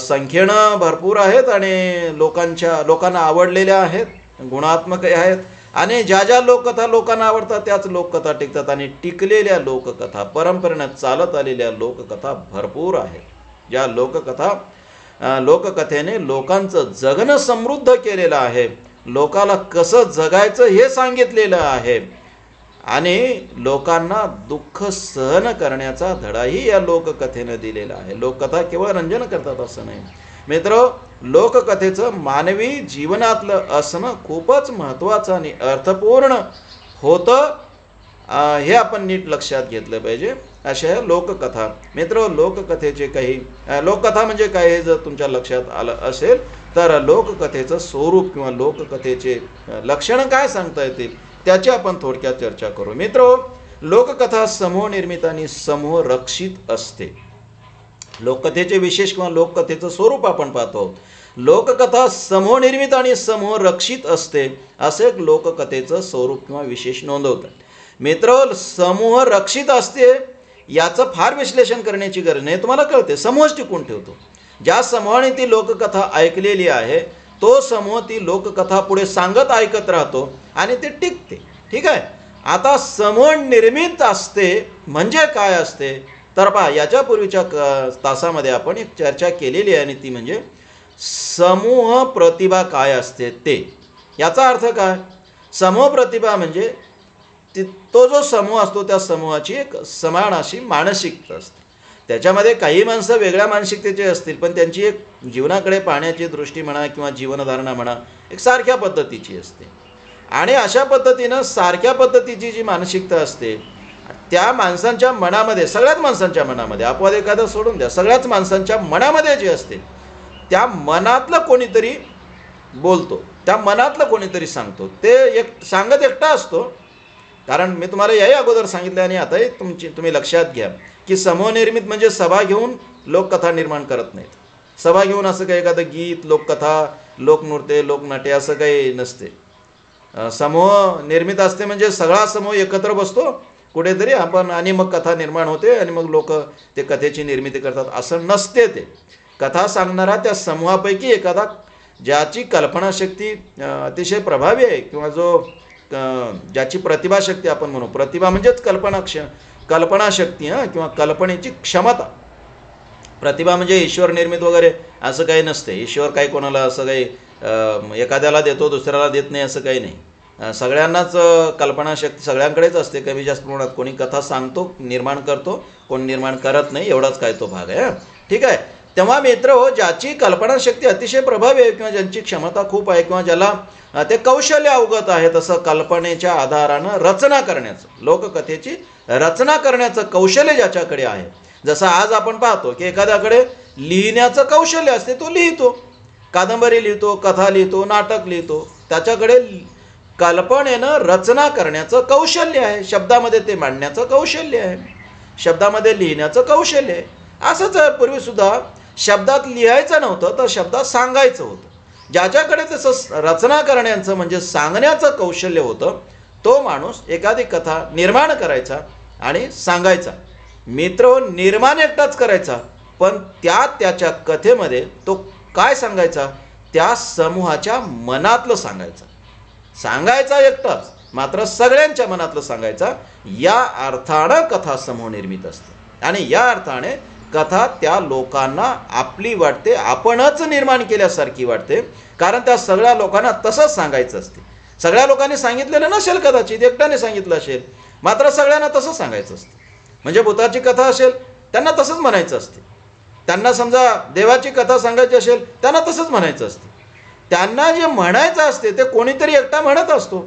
संख्येनं भरपूर आहेत आणि लोकांना आवडलेल्या आहेत, गुणात्मक आहेत. आणि ज्या ज्या लोककथा लोकांना आवडतात त्याच लोककथा टिकतात. आणि टिकलेल्या लोककथा, परंपरेनं चालत आलेल्या लोककथा भरपूर आहेत. ज्या लोककथेने लोकांचं जगणं समृद्ध केलेलं आहे, लोकाला कसं जगायचं हे सांगितलेलं आहे आणि लोकांना दुःख सहन करण्याचा धडाही या लोककथेनं दिलेला आहे. लोककथा केवळ रंजन करतात असं नाही. मित्र, लोककथेचं मानवी जीवनातलं असणं खूपच महत्त्वाचं आणि अर्थपूर्ण होतं, हे आपण नीट लक्षात घेतलं पाहिजे. अशा लोककथा. मित्र, लोककथेचे काही लोककथा म्हणजे काय हे जर तुमच्या लक्षात आलं असेल तर लोककथेचं स्वरूप किंवा लोककथेचे लक्षणं काय सांगता येतील त्याची आपण थोडक्यात चर्चा करू. मित्र, लोककथा समूह निर्मित आणि समूह रक्षित असते. लोककथेचे विशेष किंवा लोककथेचं स्वरूप आपण पाहतो. लोककथा समूह निर्मित आणि समूह रक्षित असते असे एक लोककथेचं स्वरूप किंवा विशेष नोंदवतात. मित्र, समूह रक्षित असते याचं फार विश्लेषण करण्याची गरज नाही, तुम्हाला कळते. समूहच टिकून ठेवतो. ज्या समूहाने ती लोककथा ऐकलेली आहे तो समूह ती लोककथा पुढे सांगत ऐकत राहतो आणि ते टिकते. ठीक आहे. आता समूह निर्मित असते म्हणजे काय असते तर पहा, याच्यापूर्वीच्या तासामध्ये आपण एक चर्चा केलेली आहे आणि ती म्हणजे समूह प्रतिभा काय असते ते. याचा अर्थ काय? समूह प्रतिभा म्हणजे तो जो समूह असतो त्या समूहाची एक समान अशी मानसिकता असते. त्याच्यामध्ये काही माणसं वेगळ्या मानसिकतेचे असतील पण त्यांची एक जीवनाकडे पाहण्याची दृष्टी म्हणा किंवा जीवनधारणा म्हणा एक सारख्या पद्धतीची असते. आणि अशा पद्धतीनं सारख्या पद्धतीची जी मानसिकता असते त्या माणसांच्या मनामध्ये, सगळ्याच माणसांच्या मनामध्ये, अपवाद एखादा सोडून द्या, सगळ्याच माणसांच्या मनामध्ये जे असते त्या मनातलं कोणीतरी बोलतो, त्या मनातलं कोणीतरी सांगतो. ते एक सांगत एकटा असतो. कारण मी तुम्हाला याही अगोदर सांगितलं आणि आताही तुम्ही लक्षात घ्या की समूह निर्मित म्हणजे सभा घेऊन लोककथा निर्माण करत नाहीत. सभा घेऊन असं काही एखादं गीत, लोककथा, लोकनृत्य, लोकनाट्य असं काही नसते. समूह निर्मित असते म्हणजे सगळा समूह एकत्र बसतो कुठेतरी आपण आणि मग कथा निर्माण होते आणि मग लोक ते कथेची निर्मिती करतात असं नसते. ते कथा सांगणारा त्या समूहापैकी एखादा ज्याची कल्पनाशक्ती अतिशय प्रभावी आहे किंवा जो ज्याची प्रतिभाशक्ती आपण म्हणू, प्रतिभा म्हणजेच कल्पनाशक्ती किंवा कल्पनेची क्षमता. प्रतिभा म्हणजे ईश्वर निर्मित वगैरे असं काही नसते. ईश्वर काही कोणाला असं काही एखाद्याला देतो दुसऱ्याला देत नाही असं काही नाही. सगळ्यांनाच कल्पनाशक्ती सगळ्यांकडेच असते कमी जास्त प्रमाणात. कोणी कथा सांगतो, निर्माण करतो, कोण निर्माण करत नाही, एवढाच काय तो भाग आहे. ठीक आहे. तेव्हा मित्र हो, ज्याची कल्पनाशक्ती अतिशय प्रभावी आहे किंवा ज्यांची क्षमता खूप आहे किंवा ज्याला ते कौशल्य अवगत आहे, तसं कल्पनेच्या आधारानं रचना करण्याचं, लोककथेची रचना करण्याचं कौशल्य ज्याच्याकडे आहे. जसं आज आपण पाहतो की एखाद्याकडे लिहिण्याचं कौशल्य असते, तो लिहितो, कादंबरी लिहितो, कथा लिहितो, नाटक लिहितो. त्याच्याकडे कल्पनेनं रचना करण्याचं कौशल्य आहे, शब्दामध्ये ते मांडण्याचं कौशल्य आहे, शब्दामध्ये लिहिण्याचं कौशल्य आहे. असंच पूर्वीसुद्धा शब्दात लिहायचं नव्हतं तर शब्दात सांगायचं होतं. ज्याच्याकडे तसं रचना करण्याचं म्हणजे सांगण्याचं कौशल्य होतं, तो माणूस एखादी कथा निर्माण करायचा आणि सांगायचा. मित्र, निर्माण एकटाच करायचा, पण त्याच्या कथेमध्ये तो काय सांगायचा, त्या समूहाच्या मनातलं सांगायचा एकटाच, मात्र सगळ्यांच्या मनातलं सांगायचा. या अर्थानं कथा समूह निर्मित असते आणि या अर्थाने कथा त्या लोकांना आपली वाटते, आपणच निर्माण केल्यासारखी वाटते, कारण त्या सगळ्या लोकांना तसंच सांगायचं असते. सगळ्या लोकांनी सांगितलेलं नसेल कदाचित, एकट्याने सांगितलं असेल, मात्र सगळ्यांना तसंच सांगायचं असतं. म्हणजे भूताची कथा असेल त्यांना तसंच म्हणायचं असते, त्यांना समजा देवाची कथा सांगायची असेल त्यांना तसंच म्हणायचं असते. त्यांना जे म्हणायचं असते ते कोणीतरी एकटा म्हणत असतो,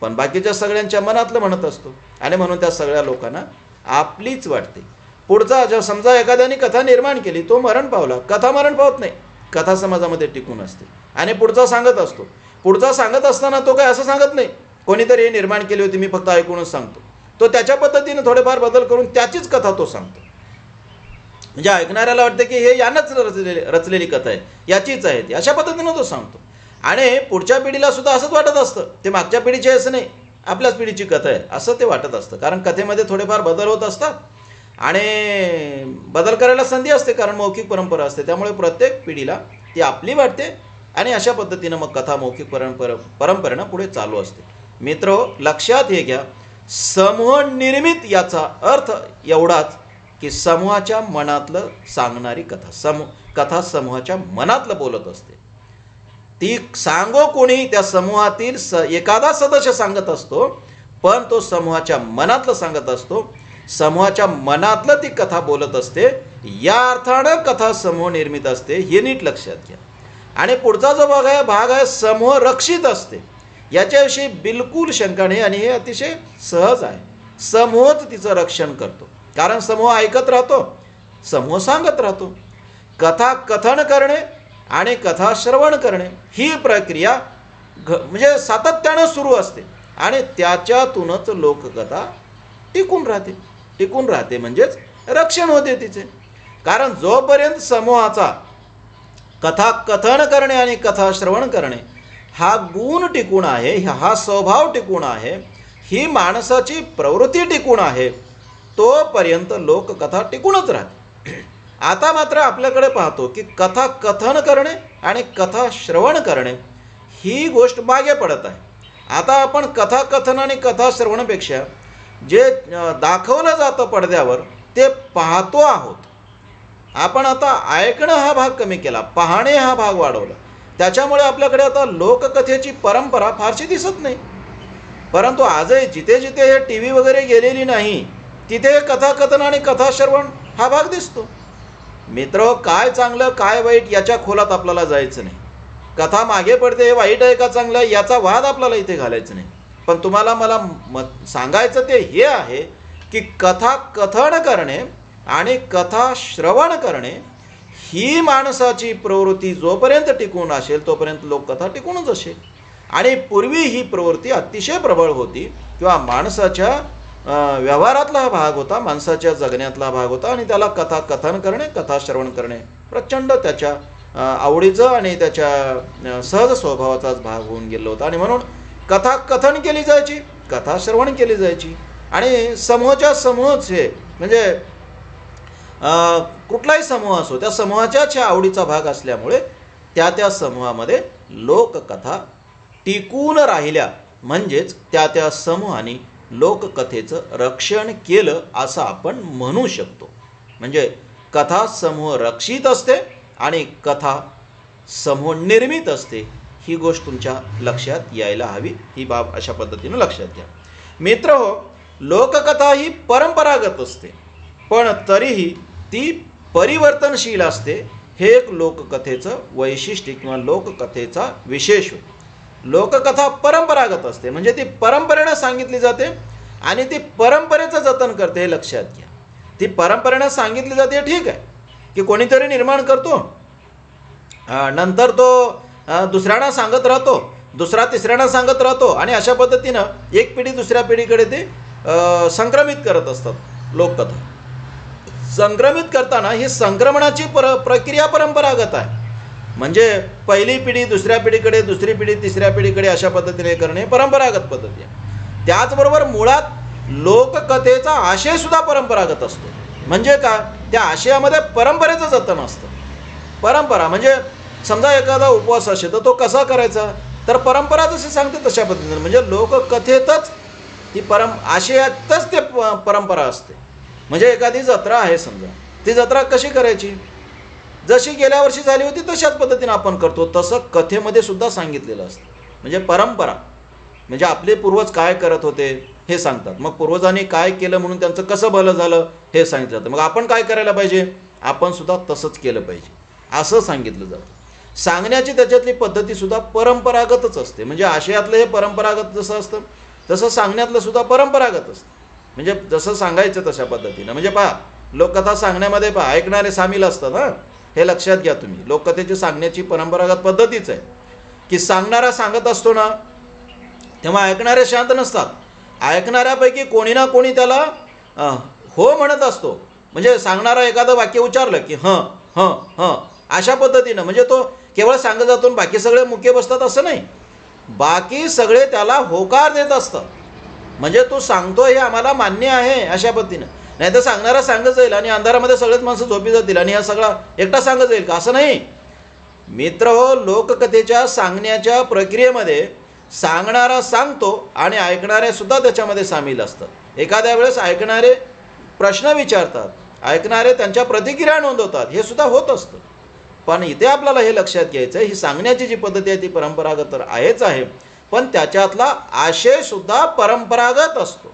पण बाकीच्या सगळ्यांच्या मनातलं म्हणत असतो आणि म्हणून त्या सगळ्या लोकांना आपलीच वाटते. पुढचा जर समजा एखाद्याने कथा निर्माण केली, तो मरण पावला, कथा मरण पावत नाही, कथा समाजामध्ये टिकून असते आणि पुढचा सांगत असतो. पुढचा सांगत असताना तो काय असं सांगत नाही कोणीतरी हे निर्माण केली होती, मी फक्त ऐकूनच सांगतो. तो त्याच्या पद्धतीने थोडेफार बदल करून त्याचीच कथा तो सांगतो. म्हणजे ऐकणाऱ्याला वाटतं की हे यानंच रचलेली कथा आहे, याचीच आहे ती, अशा पद्धतीनं तो सांगतो. आणि पुढच्या पिढीला सुद्धा असंच वाटत असतं, ते मागच्या पिढीचे असं नाही, आपल्याच पिढीची कथा आहे असं ते वाटत असतं. कारण कथेमध्ये थोडेफार बदल होत असतात आणि बदल करायला संधी असते, कारण मौखिक परंपरा असते. त्यामुळे प्रत्येक पिढीला ती आपली वाटते आणि अशा पद्धतीनं मग कथा मौखिक परंपरेनं पुढे चालू असते. मित्र, लक्षात हे घ्या, समूह निर्मित याचा अर्थ एवढाच की समूहाच्या मनातलं सांगणारी कथा समूहाच्या मनातलं बोलत असते. ती सांगो कोणी, त्या समूहातील एखादा सदस्य सांगत असतो, पण तो समूहाच्या मनातलं सांगत असतो, समूहाच्या मनातलं ती कथा बोलत असते. या अर्थानं कथा समूह निर्मित असते, हे नीट लक्षात घ्या. आणि पुढचा जो भाग आहे समूह रक्षित असते, याच्याविषयी बिलकुल शंका नाही आणि हे अतिशय सहज आहे. समूहच तिचं रक्षण करतो, कारण समूह ऐकत राहतो, समूह सांगत राहतो. कथा कथन करणे आणि कथा श्रवण करणे ही प्रक्रिया म्हणजे सातत्यानं सुरू असते आणि त्याच्यातूनच लोककथा टिकून राहते म्हणजेच रक्षण होते तिचे. कारण जोपर्यंत समूहाचा कथा कथन करणे आणि कथा श्रवण करणे हा गुण टिकून आहे, हा स्वभाव टिकून आहे, ही माणसाची प्रवृत्ती टिकून आहे, तोपर्यंत लोककथा टिकूनच राहते. आता मात्र आपल्याकडे पाहतो की कथा कथन करणे आणि कथा श्रवण करणे ही गोष्ट मागे पडत आहे. आता आपण कथा कथन आणि कथा श्रवणापेक्षा जे दाखवलं जातं पडद्यावर ते पाहतो आहोत. आपण आता ऐकणं हा भाग कमी केला, पाहणे हा भाग वाढवला. त्याच्यामुळे आपल्याकडे आता लोककथेची परंपरा फारशी दिसत नाही. परंतु आजही जिथे जिथे हे टी व्ही वगैरे गेलेली नाही, तिथे कथाकथन आणि कथा श्रवण हा भाग दिसतो. मित्र, काय चांगलं काय वाईट याच्या खोलात आपल्याला जायचं नाही. कथा मागे पडते, हे वाईट आहे का चांगलं आहे याचा वाद आपल्याला इथे घालायचं नाही. पण तुम्हाला मला सांगायचं ते हे आहे की कथा कथन करणे आणि कथा श्रवण करणे ही माणसाची प्रवृत्ती जोपर्यंत टिकून असेल तोपर्यंत लोककथा टिकूनच असेल. आणि पूर्वी ही प्रवृत्ती अतिशय प्रबळ होती किंवा माणसाच्या व्यवहारातला हा भाग होता, माणसाच्या जगण्यातला भाग होता आणि त्याला कथा कथन करणे कथा श्रवण करणे प्रचंड त्याच्या आवडीचं आणि त्याच्या सहज स्वभावाचाच भाग होऊन गेला होता. आणि म्हणून कथा कथन केली जायची, कथा श्रवण केली जायची आणि समूहच्या समूहच हे म्हणजे कुठलाही समूह असो त्या समूहाच्याच आवडीचा भाग असल्यामुळे त्या समूहामध्ये लोककथा टिकून राहिल्या, म्हणजेच त्या समूहाने लोककथेचं रक्षण केलं असं आपण म्हणू शकतो. म्हणजे कथा समूह रक्षित असते आणि कथा समूह निर्मित असते, ही गोष्ट तुमच्या लक्षात यायला हवी. ही बाब अशा पद्धतीनं लक्षात घ्या. मित्रहो, लोककथा ही परंपरागत असते, पण तरीही ती परिवर्तनशील असते. हे एक लोककथेचं वैशिष्ट्य किंवा लोककथेचा विशेष होय. लोककथा परंपरागत असते, म्हणजे ती परंपरेनं सांगितली जाते आणि ती परंपरेचं जतन करते, हे लक्षात घ्या. ती परंपरेनं सांगितली जाते, ठीक आहे, की कोणीतरी निर्माण करतो, नंतर तो दुसऱ्यांना सांगत राहतो, दुसरा तिसऱ्यांना सांगत राहतो आणि अशा पद्धतीनं एक पिढी दुसऱ्या पिढीकडे ते संक्रमित करत असतात लोककथा. संक्रमित करताना ही संक्रमणाची प्रक्रिया परंपरागत आहे. म्हणजे पहिली पिढी दुसऱ्या पिढीकडे, दुसरी पिढी तिसऱ्या पिढीकडे अशा पद्धतीने करणे परंपरागत पद्धती आहे. त्याचबरोबर मुळात लोककथेचा आशयसुद्धा परंपरागत असतो. म्हणजे काय, त्या आशयामध्ये परंपरेचं जतन असतं. परंपरा म्हणजे समजा एखादा उपवास असेल तर तो कसा करायचा, तर परंपरा जशी सांगते तशा पद्धतीने. म्हणजे लोककथेतच ती आशयातच ते परंपरा असते. म्हणजे एखादी जत्रा आहे समजा, ती जत्रा कशी करायची, जशी गेल्या वर्षी झाली होती तशाच पद्धतीने आपण करतो, तसं कथेमध्ये सुद्धा सांगितलेलं असतं. म्हणजे परंपरा म्हणजे आपले पूर्वज काय करत होते हे सांगतात, मग पूर्वजांनी काय केलं म्हणून त्यांचं कसं भलं झालं हे सांगितलं जातं. मग आपण काय करायला पाहिजे, आपण सुद्धा तसंच केलं पाहिजे असं सांगितलं जातं. सांगण्याची त्याच्यातली पद्धतीसुद्धा परंपरागतच असते. म्हणजे आशयातलं हे परंपरागत जसं असतं तसं सांगण्यातलं सुद्धा परंपरागत असतं. म्हणजे जसं सांगायचं तशा पद्धतीनं. म्हणजे पहा, लोककथा सांगण्यामध्ये पहा ऐकणारे सामील असतात. हे लक्षात घ्या तुम्ही. लोककथेची सांगण्याची परंपरागत पद्धतीच आहे की सांगणारा सांगत असतो ना, तेव्हा ऐकणारे शांत नसतात. ऐकणाऱ्यापैकी कोणी ना कोणी त्याला हो म्हणत असतो. म्हणजे सांगणारा एखादं वाक्य उच्चारलं की हं हं हं अशा पद्धतीनं. म्हणजे तो केवळ सांगत जातो आणि बाकी सगळे मुके बसतात असं नाही, बाकी सगळे त्याला होकार देत असतात. म्हणजे तो सांगतो हे आम्हाला मान्य आहे अशा पद्धतीनं. नाही तर सांगणारा सांगत जाईल आणि अंधारामध्ये सगळेच माणसं झोपी जातील आणि हा सगळा एकटा सांगत जाईल का, असं नाही. मित्र हो, लोककथेच्या सांगण्याच्या प्रक्रियेमध्ये सांगणारा सांगतो आणि ऐकणारे सुद्धा त्याच्यामध्ये सामील असतात. एखाद्या वेळेस ऐकणारे प्रश्न विचारतात, ऐकणारे त्यांच्या प्रतिक्रिया नोंदवतात, हे सुद्धा होत असतं. पण इथे आपल्याला हे लक्षात घ्यायचं आहे, ही सांगण्याची जी पद्धती आहे ती परंपरागत तर आहेच आहे, पण त्याच्यातला आशयसुद्धा परंपरागत असतो.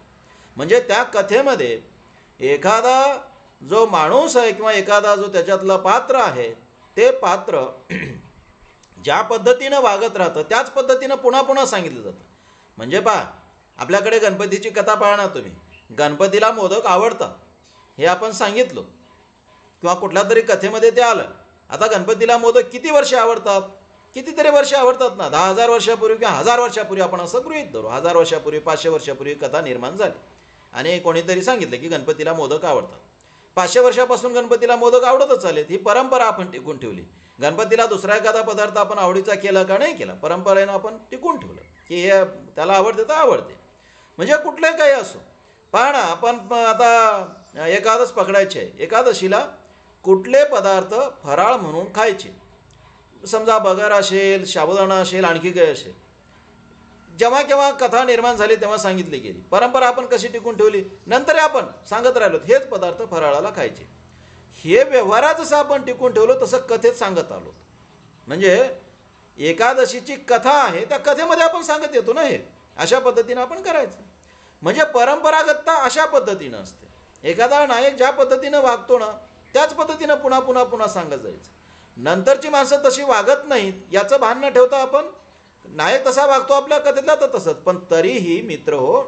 म्हणजे त्या कथेमध्ये एखादा जो माणूस आहे किंवा एखादा जो त्याच्यातलं पात्र आहे, ते पात्र ज्या पद्धतीनं वागत राहतं त्याच पद्धतीनं पुन्हा पुन्हा सांगितलं जातं. म्हणजे पहा, आपल्याकडे गणपतीची कथा पाहा ना तुम्ही. गणपतीला मोदक आवडतात हे आपण सांगितलं किंवा कुठल्या तरी कथेमध्ये ते आलं. आता गणपतीला मोदक किती वर्षे आवडतात, कितीतरी वर्षे आवडतात ना. 10,000 वर्षापूर्वी किंवा 1000 वर्षापूर्वी आपण असं गृहीत धरू. 1000 वर्षापूर्वी 500 वर्षापूर्वी कथा निर्माण झाली आणि कोणीतरी सांगितलं की गणपतीला मोदक आवडतात. 500 वर्षापासून गणपतीला मोदक आवडतच आलेत. ही परंपरा आपण टिकून ठेवली. गणपतीला दुसरा एखादा पदार्थ आपण आवडीचा केला का, नाही केला, परंपरेनं आपण टिकून ठेवलं की हे त्याला आवडते तर आवडते. म्हणजे कुठलंही काही असो. पहा ना, आपण आता एकादश पकडायची आहे, एकादशीला कुठले पदार्थ फराळ म्हणून खायचे. समजा बगर असेल, साबुदाणा असेल, आणखी काही असेल. जेव्हा केव्हा कथा निर्माण झाली तेव्हा सांगितली गेली. परंपरा आपण कशी टिकून ठेवली, नंतर आपण सांगत राहिलो हेच पदार्थ फराळाला खायचे. हे व्यवहारात जसं आपण टिकून ठेवलो तसं कथेत सांगत आलो. म्हणजे एकादशीची कथा आहे, त्या कथेमध्ये आपण सांगत येतो ना, हे अशा पद्धतीनं आपण करायचं. म्हणजे परंपरागतता अशा पद्धतीनं असते. एखादा नायक ज्या पद्धतीनं वागतो ना त्याच पद्धतीनं पुन्हा पुन्हा पुन्हा सांगत जायचं. नंतरची माणसं तशी वागत नाहीत याचं भान न ठेवता आपण नायक तसा वागतो आपल्या कथेतला तर तसंच. पण तरीही मित्र हो,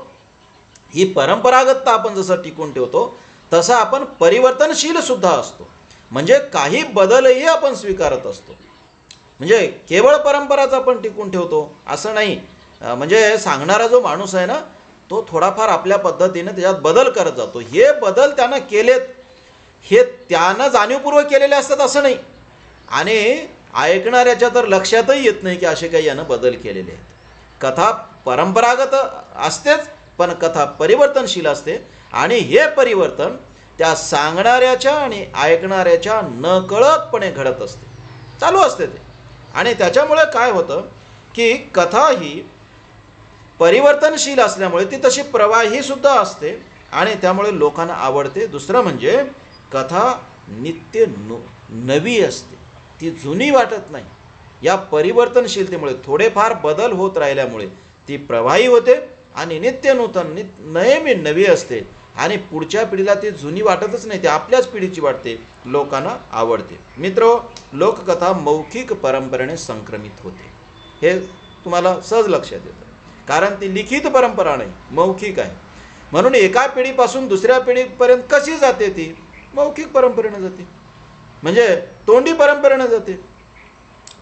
ही परंपरागतता आपण जसं टिकून ठेवतो तसं आपण परिवर्तनशील सुद्धा असतो. म्हणजे काही बदलही आपण स्वीकारत असतो. म्हणजे केवळ परंपराच आपण टिकून ठेवतो असं नाही. म्हणजे सांगणारा जो माणूस आहे ना, तो थोडाफार आपल्या पद्धतीने त्याच्यात बदल करत जातो. हे बदल त्यानं केलेत हे त्यानं जाणीवपूर्वक केलेले असतात असं नाही. आणि ऐकणाऱ्याच्या तर लक्षातही येत नाही की असे काही यानं बदल केलेले आहेत. कथा परंपरागत असतेच, पण कथा परिवर्तनशील असते. आणि हे परिवर्तन त्या सांगणाऱ्याच्या आणि ऐकणाऱ्याच्या नकळतपणे घडत असते, चालू असते ते. आणि त्याच्यामुळे काय होतं की कथा ही परिवर्तनशील असल्यामुळे ती तशी प्रवाही सुद्धा असते आणि त्यामुळे लोकांना आवडते. दुसरं म्हणजे कथा नित्य नवी असते, ती जुनी वाटत नाही. या परिवर्तनशीलतेमुळे थोडेफार बदल होत राहिल्यामुळे ती प्रवाही होते आणि नित्य नूतन नेहमी नवी असते आणि पुढच्या पिढीला ती जुनी वाटतच नाही, ती आपल्याच पिढीची वाटते, लोकांना आवडते. मित्र, लोककथा मौखिक परंपरेने संक्रमित होते, हे तुम्हाला सहज लक्षात येतं. कारण ती लिखित परंपरा नाही, मौखिक आहे. म्हणून एका पिढीपासून दुसऱ्या पिढीपर्यंत कशी जाते? ती मौखिक परंपरेनं जाते, म्हणजे तोंडी परंपरेनं जाते.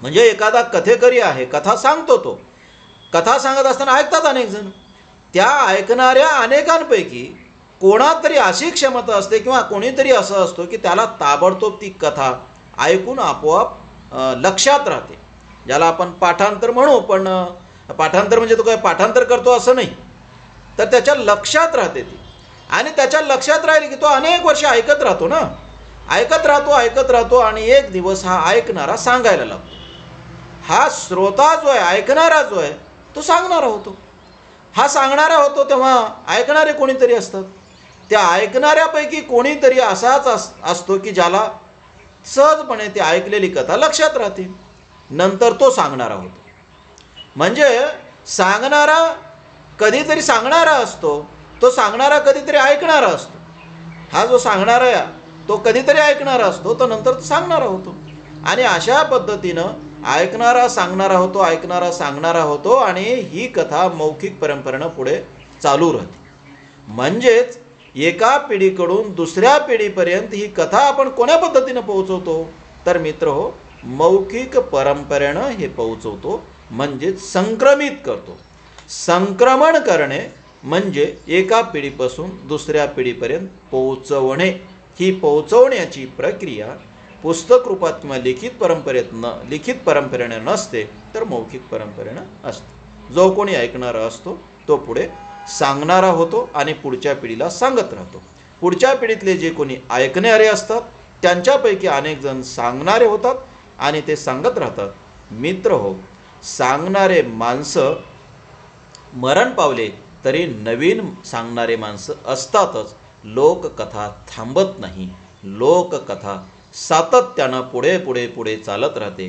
म्हणजे एखादा कथेकरी आहे, कथा सांगतो, तो कथा सांगत असताना ऐकतात अनेक जण. त्या ऐकणाऱ्या अनेकांपैकी कोणातरी अशी क्षमता असते किंवा कोणीतरी असं असतो की त्याला ताबडतोब ती कथा ऐकून आपोआप लक्षात राहते, ज्याला आपण पाठांतर म्हणू. पण पाठांतर म्हणजे तो काय पाठांतर करतो असं नाही, तर त्याच्या लक्षात राहते ती. आणि त्याच्या लक्षात राहिली की तो अनेक वर्ष ऐकत राहतो ना, ऐकत राहतो आणि एक दिवस हा ऐकणारा सांगायला लागतो. हा श्रोता जो आहे, ऐकणारा जो आहे, तो सांगणारा होतो. हा सांगणारा होतो तेव्हा ऐकणारे कोणीतरी असतात. त्या ऐकणाऱ्यापैकी कोणीतरी असाच असतो की ज्याला सहजपणे ती ऐकलेली कथा लक्षात राहते, नंतर तो सांगणारा होतो. म्हणजे सांगणारा कधीतरी सांगणारा असतो, तो सांगणारा कधीतरी ऐकणारा असतो. हा जो सांगणारा आहे तो कधीतरी ऐकणारा असतो, तो नंतर तो सांगणारा होतो. आणि अशा पद्धतीनं ऐकणारा सांगणारा होतो, ऐकणारा सांगणारा होतो आणि ही कथा मौखिक परंपरेनं पुढे चालू राहते. म्हणजेच एका पिढीकडून दुसऱ्या पिढीपर्यंत ही कथा आपण कोण्या पद्धतीनं पोहोचवतो? तर मित्र हो, मौखिक परंपरेनं हे पोहोचवतो, म्हणजेच संक्रमित करतो. संक्रमण करणे म्हणजे एका पिढीपासून दुसऱ्या पिढीपर्यंत पोहोचवणे. ही पोहोचवण्याची प्रक्रिया पुस्तक रूपात किंवा लिखित परंपरेनं नसते, तर मौखिक परंपरेनं असते. जो कोणी ऐकणारा असतो तो पुढे सांगणारा होतो आणि पुढच्या पिढीला सांगत राहतो. पुढच्या पिढीतले जे कोणी ऐकणारे असतात त्यांच्यापैकी अनेक जण सांगणारे होतात आणि ते सांगत राहतात. मित्र हो, सांगणारे माणसं मरण पावले तरी नवीन सांगणारे माणसं असतातच. लोककथा थांबत नाही, लोककथा सातत्यानं पुढे चालत राहते.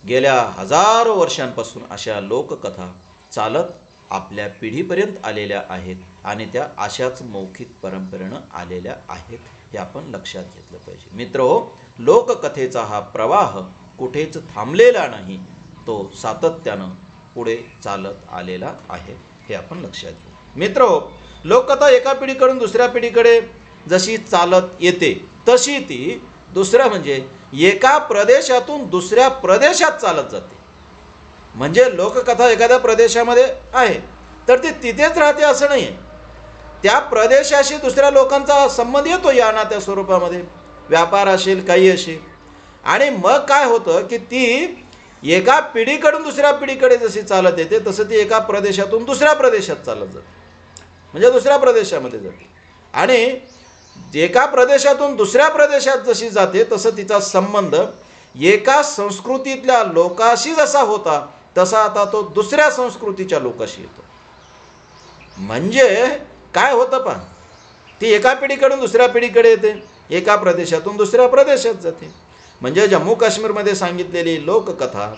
गेल्या हजारो वर्षांपासून अशा लोककथा चालत आपल्या पिढीपर्यंत आलेल्या आहेत आणि त्या अशाच मौखिक परंपरेनं आलेल्या आहेत, हे आपण लक्षात घेतलं पाहिजे. मित्र हो, लोककथेचा हा प्रवाह कुठेच थांबलेला नाही, तो सातत्यानं पुढे चालत आलेला आहे, हे आपण लक्षात घेऊ. मित्र हो, लोककथा एका पिढीकडून दुसऱ्या पिढीकडे जशी चालत येते तशी ती दुसऱ्या म्हणजे एका प्रदेशातून दुसऱ्या प्रदेशात चालत जाते. म्हणजे लोककथा एखाद्या प्रदेशामध्ये आहे तर ती तिथेच राहते असं नाही आहे. त्या प्रदेशाशी दुसऱ्या लोकांचा संबंध येतो या नात्या स्वरूपामध्ये, व्यापार असेल, काही असेल. आणि मग काय होतं की ती एका पिढीकडून दुसऱ्या पिढीकडे जशी चालत येते तसं ती एका प्रदेशातून दुसऱ्या प्रदेशात चालत जाते, म्हणजे दुसऱ्या प्रदेशामध्ये जाते. आणि एका प्रदेशातून दुसऱ्या प्रदेशात जशी जाते तसं तिचा संबंध एका संस्कृतीतल्या लोकाशी जसा होता तसा आता तो दुसऱ्या संस्कृतीच्या लोकाशी येतो. म्हणजे काय होतं पहा, ती एका पिढीकडून दुसऱ्या पिढीकडे येते, एका प्रदेशातून दुसऱ्या प्रदेशात जाते. म्हणजे जम्मू काश्मीरमध्ये सांगितलेली लोककथा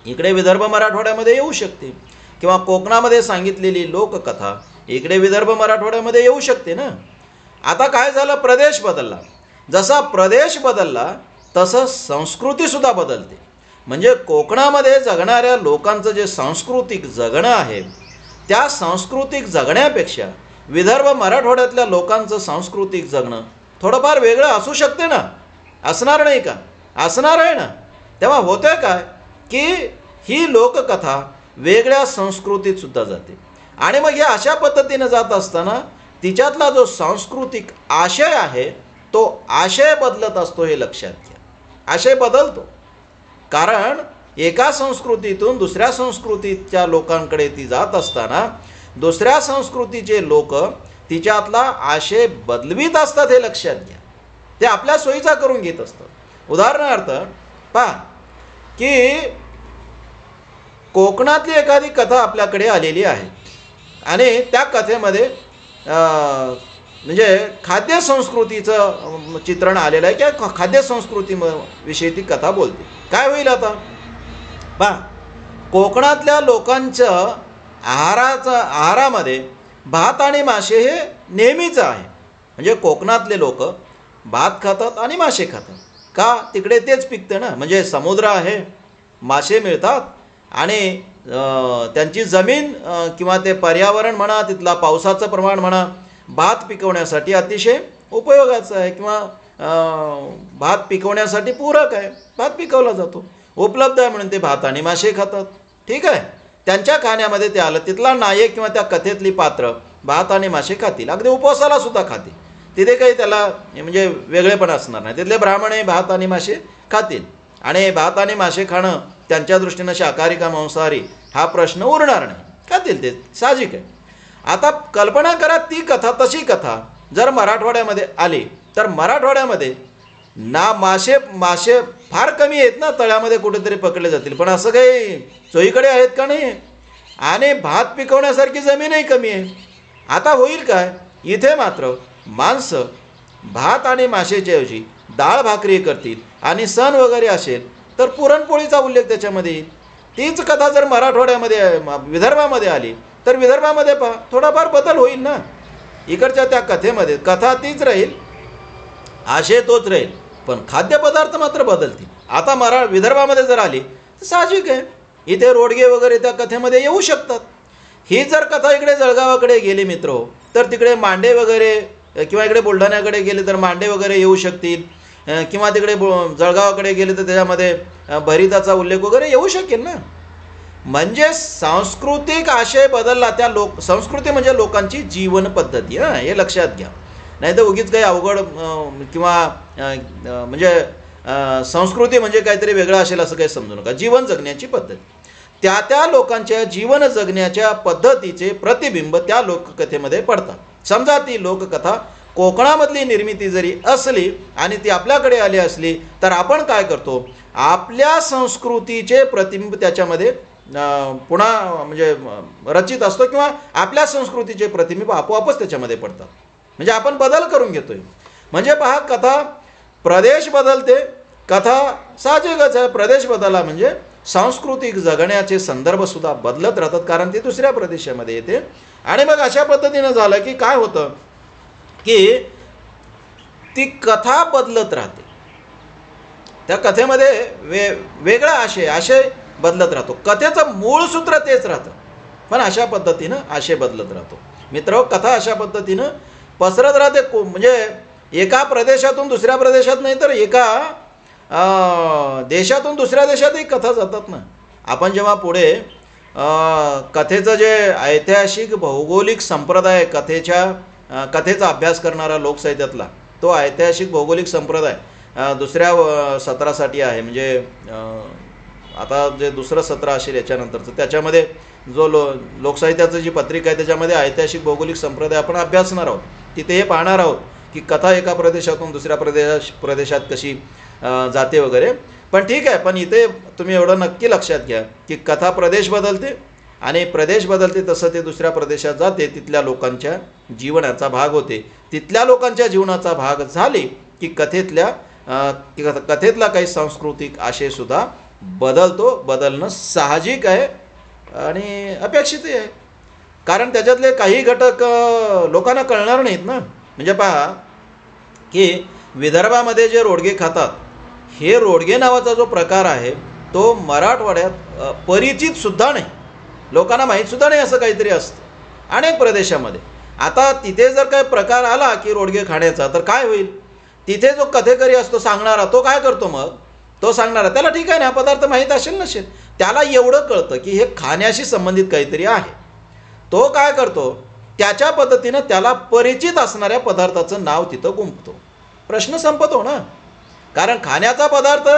इकडे विदर्भ मराठवाड्यामध्ये येऊ शकते, किंवा कोकणामध्ये सांगितलेली लोककथा इकडे विदर्भ मराठवाड्यामध्ये येऊ शकते ना. आता काय झालं, प्रदेश बदलला. जसा प्रदेश बदलला तसं संस्कृतीसुद्धा बदलते. म्हणजे कोकणामध्ये जगणाऱ्या लोकांचं जे सांस्कृतिक जगणं आहे त्या सांस्कृतिक जगण्यापेक्षा विदर्भ मराठवाड्यातल्या लोकांचं सांस्कृतिक जगणं थोडंफार वेगळं असू शकते ना, असणार नाही का? असणार आहे ना. तेव्हा होतं काय की ही लोककथा वेगळ्या संस्कृतीत सुद्धा जाते आणि मग हे अशा पद्धतीनं जात असताना तिच्यातला जो सांस्कृतिक आशय आहे तो आशय बदलत असतो, हे लक्षात घ्या. आशय बदलतो, कारण एका संस्कृतीतून दुसऱ्या संस्कृतीच्या लोकांकडे ती जात असताना दुसऱ्या संस्कृतीचे लोक तिच्यातला आशय बदलवीत असतात हे लक्षात घ्या. ते आपल्या सोयीचा करून घेत असतात. उदाहरणार्थ पहा की कोकणातली एखादी कथा आपल्याकडे आलेली आहे आणि त्या कथेमध्ये म्हणजे खाद्य संस्कृतीचं चित्रण आलेलं आहे किंवा खाद्य संस्कृतीविषयी ती कथा बोलते. काय होईल आता पहा, कोकणातल्या लोकांचं आहारामध्ये भात आणि मासे हे नेहमीच आहे. म्हणजे कोकणातले लोक भात खातात आणि मासे खातात. का? तिकडे तेच पिकतं ना. म्हणजे समुद्र आहे, मासे मिळतात आणि त्यांची जमीन किंवा ते पर्यावरण म्हणा, तिथला पावसाचं प्रमाण म्हणा, भात पिकवण्यासाठी अतिशय उपयोगाचं आहे किंवा भात पिकवण्यासाठी पूरक आहे. भात पिकवला जातो, उपलब्ध आहे म्हणून ते भात आणि मासे खातात. ठीक आहे. त्यांच्या खाण्यामध्ये ते आलं. तिथला नायक किंवा त्या कथेतली पात्र भात आणि मासे खातील. अगदी उपवासाला सुद्धा खातील. तिथे काही त्याला म्हणजे वेगळेपण असणार नाही. तिथले ब्राह्मणही भात आणि मासे खातील आणि भात आणि मासे खाणं त्यांच्या दृष्टीनं शाकाहारी का मांसाहारी हा प्रश्न उरणार नाही. खातील, ते साहजिक आहे. आता कल्पना करा ती कथा, तशी कथा जर मराठवाड्यामध्ये आली तर मराठवाड्यामध्ये ना मासे फार कमी आहेत ना, तळ्यामध्ये कुठेतरी पकडले जातील, पण असं काही चोहीकडे आहेत का नाही. आणि भात पिकवण्यासारखी जमीनही कमी आहे. आता होईल काय, इथे मात्र माणसं भात आणि मासेच्या ऐवजी डाळ भाकरी करतील आणि सण वगैरे असेल तर पुरणपोळीचा उल्लेख त्याच्यामध्ये येईल. तीच कथा जर मराठवाड्यामध्ये विदर्भामध्ये आली तर विदर्भामध्ये पहा थोडाफार बदल होईल ना. इकडच्या त्या कथेमध्ये कथा तीच राहील, आशय तोच राहील, पण खाद्यपदार्थ मात्र बदलतील. आता विदर्भामध्ये जर आली तर साहजिक आहे इथे रोडगे वगैरे त्या कथेमध्ये येऊ शकतात. ही जर कथा इकडे जळगावाकडे गेली मित्र तर तिकडे मांडे वगैरे किंवा इकडे बुलढाण्याकडे गेले तर मांडे वगैरे येऊ शकतील किंवा तिकडे जळगावाकडे गेले तर त्याच्यामध्ये भरिताचा उल्लेख वगैरे येऊ शकेल ना. म्हणजे सांस्कृतिक आशय बदलला. त्या संस्कृती म्हणजे लोकांची जीवन पद्धती. हे लक्षात घ्या. नाही तर उगीच काही अवघड किंवा म्हणजे संस्कृती म्हणजे काहीतरी वेगळं असेल असं काही समजू नका. जीवन जगण्याची पद्धती, त्या लोकांच्या जीवन जगण्याच्या पद्धतीचे प्रतिबिंब त्या लोककथेमध्ये पडतात. समजा ती लोककथा कोकणामधली निर्मिती जरी असली आणि ती आपल्याकडे आली असली तर आपण काय करतो, आपल्या संस्कृतीचे प्रतिबिंब त्याच्यामध्ये पुन्हा म्हणजे रचित असतो किंवा आपल्या संस्कृतीचे प्रतिबिंब आपोआपच त्याच्यामध्ये पडतात. म्हणजे आपण बदल करून घेतोय. म्हणजे पहा, कथा प्रदेश बदलते. कथा साहजिकच आहे, प्रदेश बदलला म्हणजे सांस्कृतिक जगण्याचे संदर्भसुद्धा बदलत राहतात, कारण ते दुसऱ्या प्रदेशामध्ये येते. आणि मग अशा पद्धतीनं झालं की काय होतं की ती कथा बदलत राहते. त्या कथेमध्ये वेगळा आशय बदलत राहतो. कथेचं मूळ सूत्र तेच राहतं, पण अशा पद्धतीनं आशय बदलत राहतो. मित्र, कथा अशा पद्धतीनं पसरत राहते. म्हणजे एका प्रदेशातून दुसऱ्या प्रदेशात नाही तर एका देशातून दुसऱ्या देशातही कथा जातात ना. आपण जेव्हा पुढे कथेचं जे ऐतिहासिक भौगोलिक संप्रदाय कथेचा अभ्यास करणारा लोकसाहित्यातला तो ऐतिहासिक भौगोलिक संप्रदाय दुसऱ्या सत्रासाठी आहे. म्हणजे आता जे दुसरं सत्र असेल याच्यानंतरचं त्याच्यामध्ये जो लोकसाहित्याचं जी पत्रिका आहे त्याच्यामध्ये ऐतिहासिक भौगोलिक संप्रदाय आपण अभ्यासणार आहोत. तिथे हे पाहणार आहोत की कथा एका प्रदेशातून दुसऱ्या प्रदेशात कशी जाते वगैरे. पण ठीक आहे, पण इथे तुम्ही एवढं नक्की लक्षात घ्या की कथा प्रदेश बदलते आणि प्रदेश बदलते तसं ते दुसऱ्या प्रदेशात जाते, तिथल्या लोकांच्या जीवनाचा भाग होते. तिथल्या लोकांच्या जीवनाचा भाग झाले की कथेतला काही सांस्कृतिक आशयसुद्धा बदलतो. बदलणं साहजिक आहे आणि अपेक्षितही आहे, कारण त्याच्यातले काही घटक लोकांना कळणार नाहीत ना. म्हणजे पहा की विदर्भामध्ये जे रोडगे खातात, हे रोडगे नावाचा जो प्रकार आहे तो मराठवाड्यात परिचितसुद्धा नाही, लोकांना माहीतसुद्धा नाही असं काहीतरी असतं अनेक प्रदेशामध्ये. आता तिथे जर काही प्रकार आला की रोडगे खाण्याचा तर काय होईल, तिथे जो कथेकरी असतो सांगणारा तो काय करतो, मग तो सांगणारा त्याला ठीक आहे ना पदार्थ माहीत असेल नसेल, त्याला एवढं कळतं की हे खाण्याशी संबंधित काहीतरी आहे. तो काय करतो, त्याच्या पद्धतीनं त्याला परिचित असणाऱ्या पदार्थाचं नाव तिथं गुंफतो. प्रश्न संपतो ना. कारण खाण्याचा पदार्थ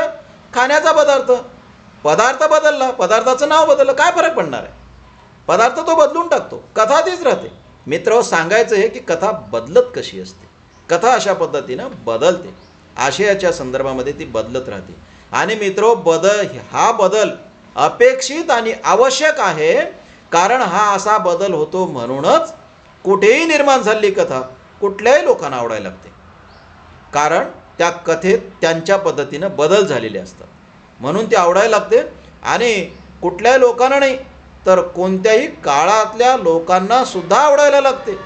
पदार्थ बदलला, पदार्थाचं नाव बदललं, काय फरक पडणार आहे. पदार्थ तो बदलून टाकतो, कथा तीच राहते. मित्र सांगायचं आहे की कथा बदलत कशी असते. कथा अशा पद्धतीनं बदलते, आशयाच्या संदर्भामध्ये ती बदलत राहते. आणि मित्र हा बदल अपेक्षित आणि आवश्यक आहे, कारण हा असा बदल होतो म्हणूनच कुठेही निर्माण झालेली कथा कुठल्याही लोकांना आवडायला लागते, कारण त्या कथेत त्यांच्या पद्धतीनं बदल झालेले असतात म्हणून ती आवडायला लागते. आणि कुठल्याही लोकांना नाही तर कोणत्याही काळातल्या लोकांना सुद्धा आवडायला लागते.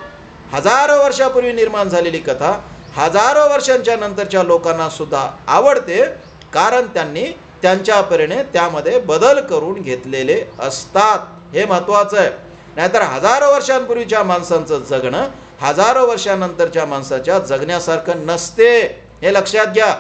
हजारो वर्षापूर्वी निर्माण झालेली कथा हजारो वर्षांच्या नंतरच्या लोकांना सुद्धा आवडते, कारण त्यांनी त्यांच्या परीने त्यामध्ये बदल करून घेतलेले असतात. हे महत्त्वाचं आहे. नाहीतर हजारो वर्षांपूर्वीच्या माणसांचं जगणं हजारो वर्षानंतरच्या माणसाच्या जगण्यासारखं नसते. हे लक्षात घ्या.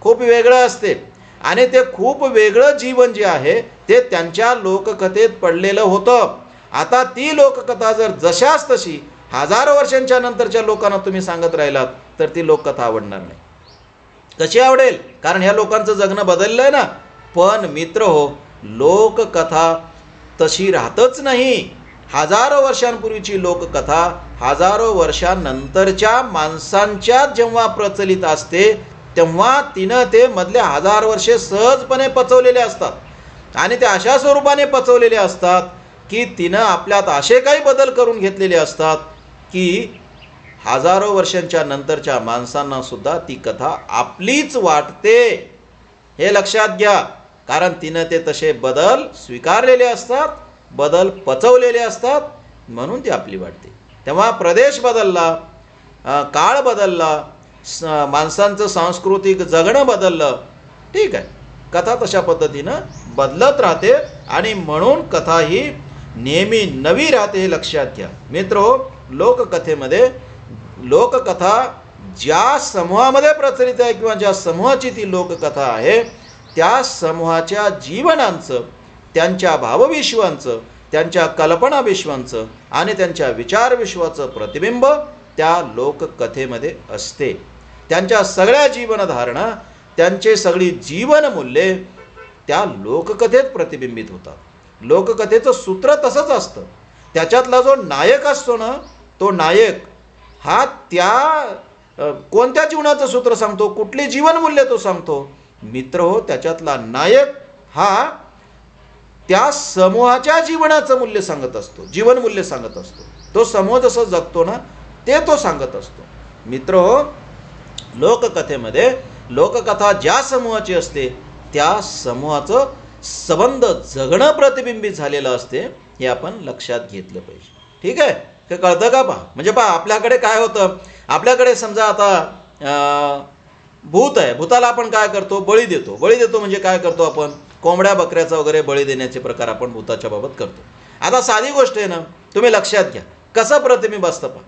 खूप वेगळं असते. आणि ते खूप वेगळं जीवन जे आहे ते त्यांच्या लोककथेत पडलेलं होतं. आता ती लोककथा जर जशाच तशी हजारो वर्षांच्या नंतरच्या लोकांना तुम्ही सांगत राहिलात तर ती लोककथा आवडणार नाही. कशी आवडेल? कारण ह्या लोकांचं जगणं बदललं आहे ना. पण मित्र हो, लोककथा तशी राहतच नाही. हजारो वर्षांपूर्वीची लोककथा हजारो वर्षांनंतरच्या माणसांच्या जेव्हा प्रचलित असते तेव्हा तिनं ते मधले 1000 वर्षे सहजपणे पचवलेले असतात. आणि ते अशा स्वरूपाने पचवलेले असतात की तिनं आपल्यात असे काही बदल करून घेतलेले असतात की हजारो वर्षांच्या नंतरच्या माणसांना सुद्धा ती कथा आपलीच वाटते. हे लक्षात घ्या. कारण तिनं ते तसे बदल स्वीकारलेले असतात, बदल पचवलेले असतात, म्हणून ती आपली वाटते. तेव्हा प्रदेश बदलला, काळ बदलला, माणसांचं सांस्कृतिक जगणं बदललं, ठीक आहे, कथा तशा पद्धतीनं बदलत राहते. आणि म्हणून कथा ही नेहमी नवी राहते. हे लक्षात घ्या. मित्रो, लोककथेमध्ये लोककथा ज्या समूहामध्ये प्रचलित आहे किंवा ज्या समूहाची ती लोककथा आहे त्या समूहाच्या जीवनांचं, त्यांच्या भावविश्वांचं, त्यांच्या कल्पनाविश्वांचं आणि त्यांच्या विचारविश्वाचं प्रतिबिंब त्या लोककथेमध्ये असते. त्यांच्या सगळ्या जीवनधारणा, त्यांचे सगळी जीवनमूल्ये त्या लोककथेत प्रतिबिंबित होतात. लोककथेचं सूत्र तसंच असतं. त्याच्यातला जो नायक असतो ना, तो नायक हा त्या कोणत्या जीवनाचं सूत्र सांगतो, कुठली जीवनमूल्य तो सांगतो. मित्र हो, त्याच्यातला नायक हा त्या समूहाच्या जीवनाचं मूल्य सांगत असतो, जीवनमूल्य सांगत असतो. तो समूह जसं जगतो ना ते तो सांगत असतो. मित्र हो, लोककथेमध्ये लोककथा ज्या समूहाची असते त्या समूहाचं संबंध जगणं प्रतिबिंबित झालेलं असते. हे आपण लक्षात घेतलं पाहिजे. ठीक आहे, हे कळतं का? पहा, म्हणजे पहा, आपल्याकडे काय होतं, आपल्याकडे समजा आता भूत आहे. भूताला आपण काय करतो? बळी देतो. बळी देतो म्हणजे काय करतो आपण? कोंबड्या बकऱ्याचा वगैरे बळी देण्याचे प्रकार आपण भूताच्या बाबत करतो. आता साधी गोष्ट आहे ना, तुम्ही लक्षात घ्या कसं प्रतिबिंब असतं. पहा,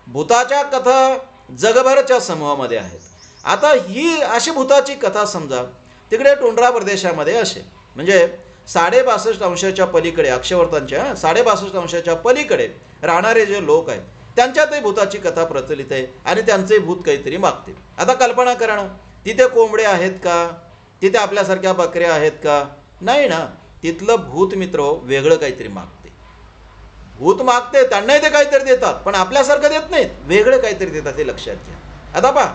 भूताच्या कथा जगभराच्या समूहामध्ये आहेत. आता ही अशी भूताची कथा समजा तिकडे टुंड्रा प्रदेशामध्ये असेल, म्हणजे 62.5 अंशाच्या पलीकडे, अक्षवर्तांच्या 62.5 अंशाच्या पलीकडे राहणारे जे लोक आहेत त्यांच्यातही भूताची कथा प्रचलित आहे आणि त्यांचे भूत काहीतरी मागते. आता कल्पना करा ना, तिथे कोंबडे आहेत का? तिथे आपल्यासारख्या बकऱ्या आहेत का? नाही ना. तिथलं भूत मित्र वेगळं काहीतरी मागते. भूत मागते, त्यांनाही ते काहीतरी देतात, पण आपल्यासारखं देत नाहीत, वेगळं काहीतरी देतात. हे लक्षात घ्या. आता पहा,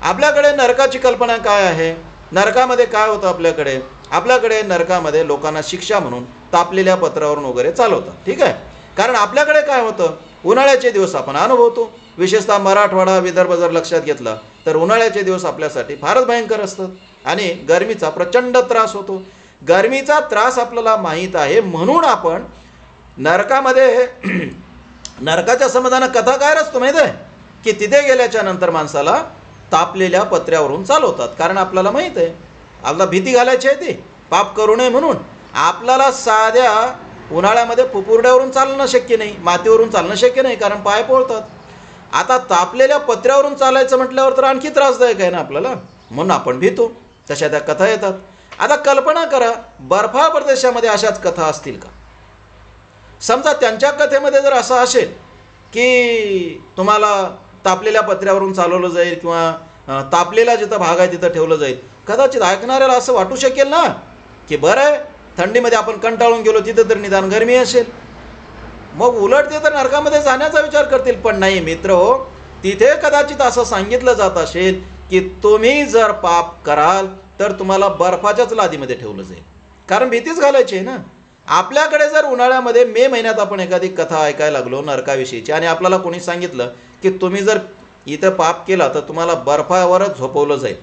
आपल्याकडे नरकाची कल्पना काय आहे? नरकामध्ये काय होतं आपल्याकडे? आपल्याकडे नरकामध्ये लोकांना शिक्षा म्हणून तापलेल्या पत्रावरून वगैरे चालवतात. ठीक आहे, कारण आपल्याकडे काय होतं, उन्हाळ्याचे दिवस आपण अनुभवतो. विशेषतः मराठवाडा, विदर्भ जर लक्षात घेतला तर उन्हाळ्याचे दिवस आपल्यासाठी फारच भयंकर असतात आणि गरमीचा प्रचंड त्रास होतो. गरमीचा त्रास आपल्याला माहीत आहे म्हणून आपण नरकामध्ये नरकाच्या संबंधानं कथा काय असतो माहीत आहे की तिथे गेल्याच्या नंतर माणसाला तापलेल्या पत्र्यावरून चालवतात. कारण आपल्याला माहीत आहे, आपल्याला भीती घालायची आहे ती पाप करू नये म्हणून. आपल्याला साध्या उन्हाळ्यामध्ये फुपुरड्यावरून चालणं शक्य नाही, मातीवरून चालणं शक्य नाही, कारण पाय पोळतात. आता तापलेल्या पत्र्यावरून चालायचं म्हटल्यावर तर आणखी त्रासदायक आहे ना आपल्याला, म्हणून आपण भीतो. तशा त्या कथा येतात. आता कल्पना करा, बर्फाळ प्रदेशामध्ये अशाच कथा असतील का? समजा त्यांच्या कथेमध्ये जर असं असेल की तुम्हाला तापलेल्या पत्र्यावरून चालवलं जाईल किंवा तापलेला जिथं भाग आहे तिथं ठेवलं जाईल, कदाचित ऐकणाऱ्याला असं वाटू शकेल ना की बरं आहे, थंडीमध्ये आपण कंटाळून गेलो, तिथं तर निदान गरमी असेल. मग उलट ते तर नरकामध्ये जाण्याचा विचार करतील. पण नाही मित्र हो, तिथे कदाचित असं सांगितलं जात असेल की तुम्ही जर पाप कराल तर तुम्हाला बर्फाच्याच लादीमध्ये ठेवलं जाईल. कारण भीतीच घालायची आहे ना. आपल्याकडे जर उन्हाळ्यामध्ये मे महिन्यात आपण एखादी कथा ऐकायला लागलो नरकाविषयीची आणि आपल्याला कोणी सांगितलं की तुम्ही जर इथं पाप केला तर तुम्हाला बर्फावरच झोपवलं जाईल,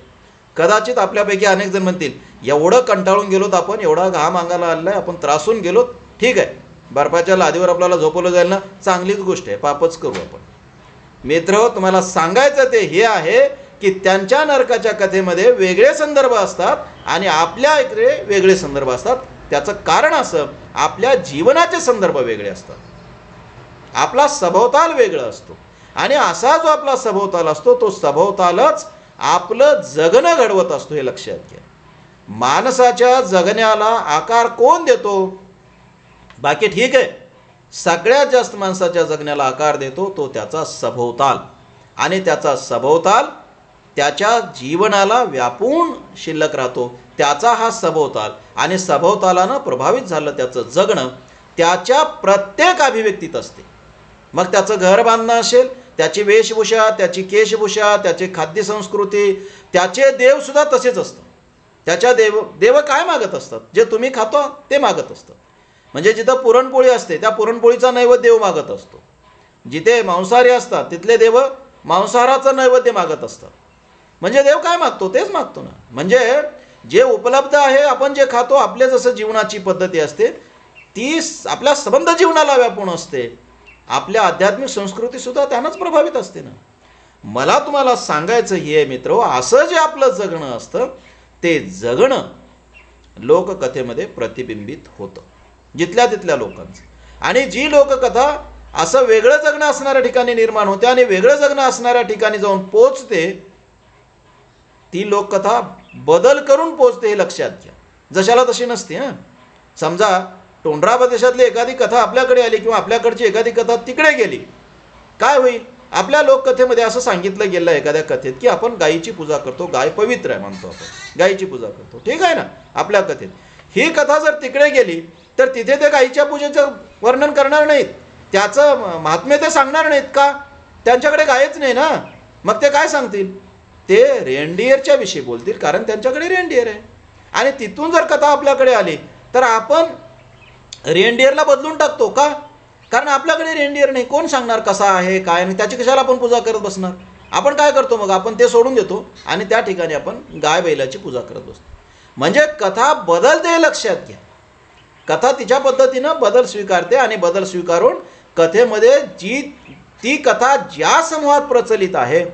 कदाचित आपल्यापैकी अनेक जण म्हणतील एवढं कंटाळून गेलोत आपण, एवढा घाम अंगाला आलेला आहे, आपण त्रासून गेलोत, ठीक आहे बर्फाच्या लादीवर आपल्याला झोपवलं जाईल ना, चांगलीच गोष्ट आहे, पापच करू आपण. मित्र तुम्हाला सांगायचं ते हे आहे की त्यांच्या नरकाच्या कथेमध्ये वेगळे संदर्भ असतात आणि आपल्या इकडे वेगळे संदर्भ असतात. त्याचं कारण असं, आपल्या जीवनाचे संदर्भ वेगळे असतात, आपला सभोवताल वेगळं असतो आणि असा जो आपला सभोवताल असतो तो सभोवतालच आपलं जगणं घडवत असतो. हे लक्षात घ्या. माणसाच्या जगण्याला आकार कोण देतो? बाकी ठीक आहे, सगळ्यात जास्त माणसाच्या जगण्याला आकार देतो तो त्याचा सभोवताल, आणि त्याचा सभोवताल त्याच्या जीवनाला व्यापून शिल्लक राहतो. त्याचा हा सभोवताल, आणि सभोवतालानं प्रभावित झालं त्याचं जगणं त्याच्या प्रत्येक अभिव्यक्तीत असते. मग त्याचं घर बांधणं असेल, त्याची वेशभूषा, त्याची केशभूषा, त्याची खाद्यसंस्कृती, त्याचे देवसुद्धा तसेच असतात. त्याच्या देव काय मागत असतात? जे तुम्ही खातो ते मागत असतात. म्हणजे जिथं पुरणपोळी असते त्या पुरणपोळीचा नैवेद्य देव मागत असतो. जिथे मांसाहारी असतात तिथले देव मांसाहाराचं नैवेद्य मागत असतात. म्हणजे देव काय मागतो तेच मागतो ना. म्हणजे जे उपलब्ध आहे, आपण जे खातो, आपले जसं जीवनाची पद्धती असते ती आपल्या संबंध जीवनाला व्यापून असते. आपल्या आध्यात्मिक संस्कृतीसुद्धा त्यानंच प्रभावित असते ना. मला तुम्हाला सांगायचं हे आहे मित्र, असं जे आपलं जगणं असतं ते जगणं लोककथेमध्ये प्रतिबिंबित होतं जिथल्या तिथल्या लोकांचं. आणि जी लोककथा असं वेगळं जगणं असणाऱ्या ठिकाणी निर्माण होते आणि वेगळं जगणं असणाऱ्या ठिकाणी जाऊन पोचते, ती लोककथा बदल करून पोचते. हे लक्षात घ्या. जशाला तशी नसते. हां, समजा टोंडरा प्रदेशातली एखादी कथा आपल्याकडे आली किंवा आपल्याकडची एखादी कथा तिकडे गेली, काय होईल? आपल्या लोककथेमध्ये असं सांगितलं गेलं एखाद्या कथेत की आपण गायीची पूजा करतो, गाय पवित्र आहे मानतो, आपण गायीची पूजा करतो, ठीक आहे ना आपल्या कथेत. ही कथा जर तिकडे गेली तर तिथे ते गायीच्या पूजेचं वर्णन करणार नाहीत, त्याचं महात्म्य ते सांगणार नाहीत. का? त्यांच्याकडे गायच नाही ना. मग ते काय सांगतील? ते रेनडिअरच्या विषयी बोलतील, कारण त्यांच्याकडे रेनडिअर आहे. आणि तिथून जर कथा आपल्याकडे आली तर आपण रेनडिअरला बदलून टाकतो. का? कारण आपल्याकडे रेनडिअर नाही. कोण सांगणार कसा आहे काय नाही, त्याची कशाला आपण पूजा करत बसणार? आपण काय करतो मग? आपण ते सोडून देतो आणि त्या ठिकाणी आपण गाय बैलाची पूजा करत बसतो. म्हणजे कथा बदलते, हे लक्षात घ्या. कथा तिच्या पद्धतीनं बदल स्वीकारते आणि बदल स्वीकारून कथेमध्ये ती कथा ज्या समूहात प्रचलित आहे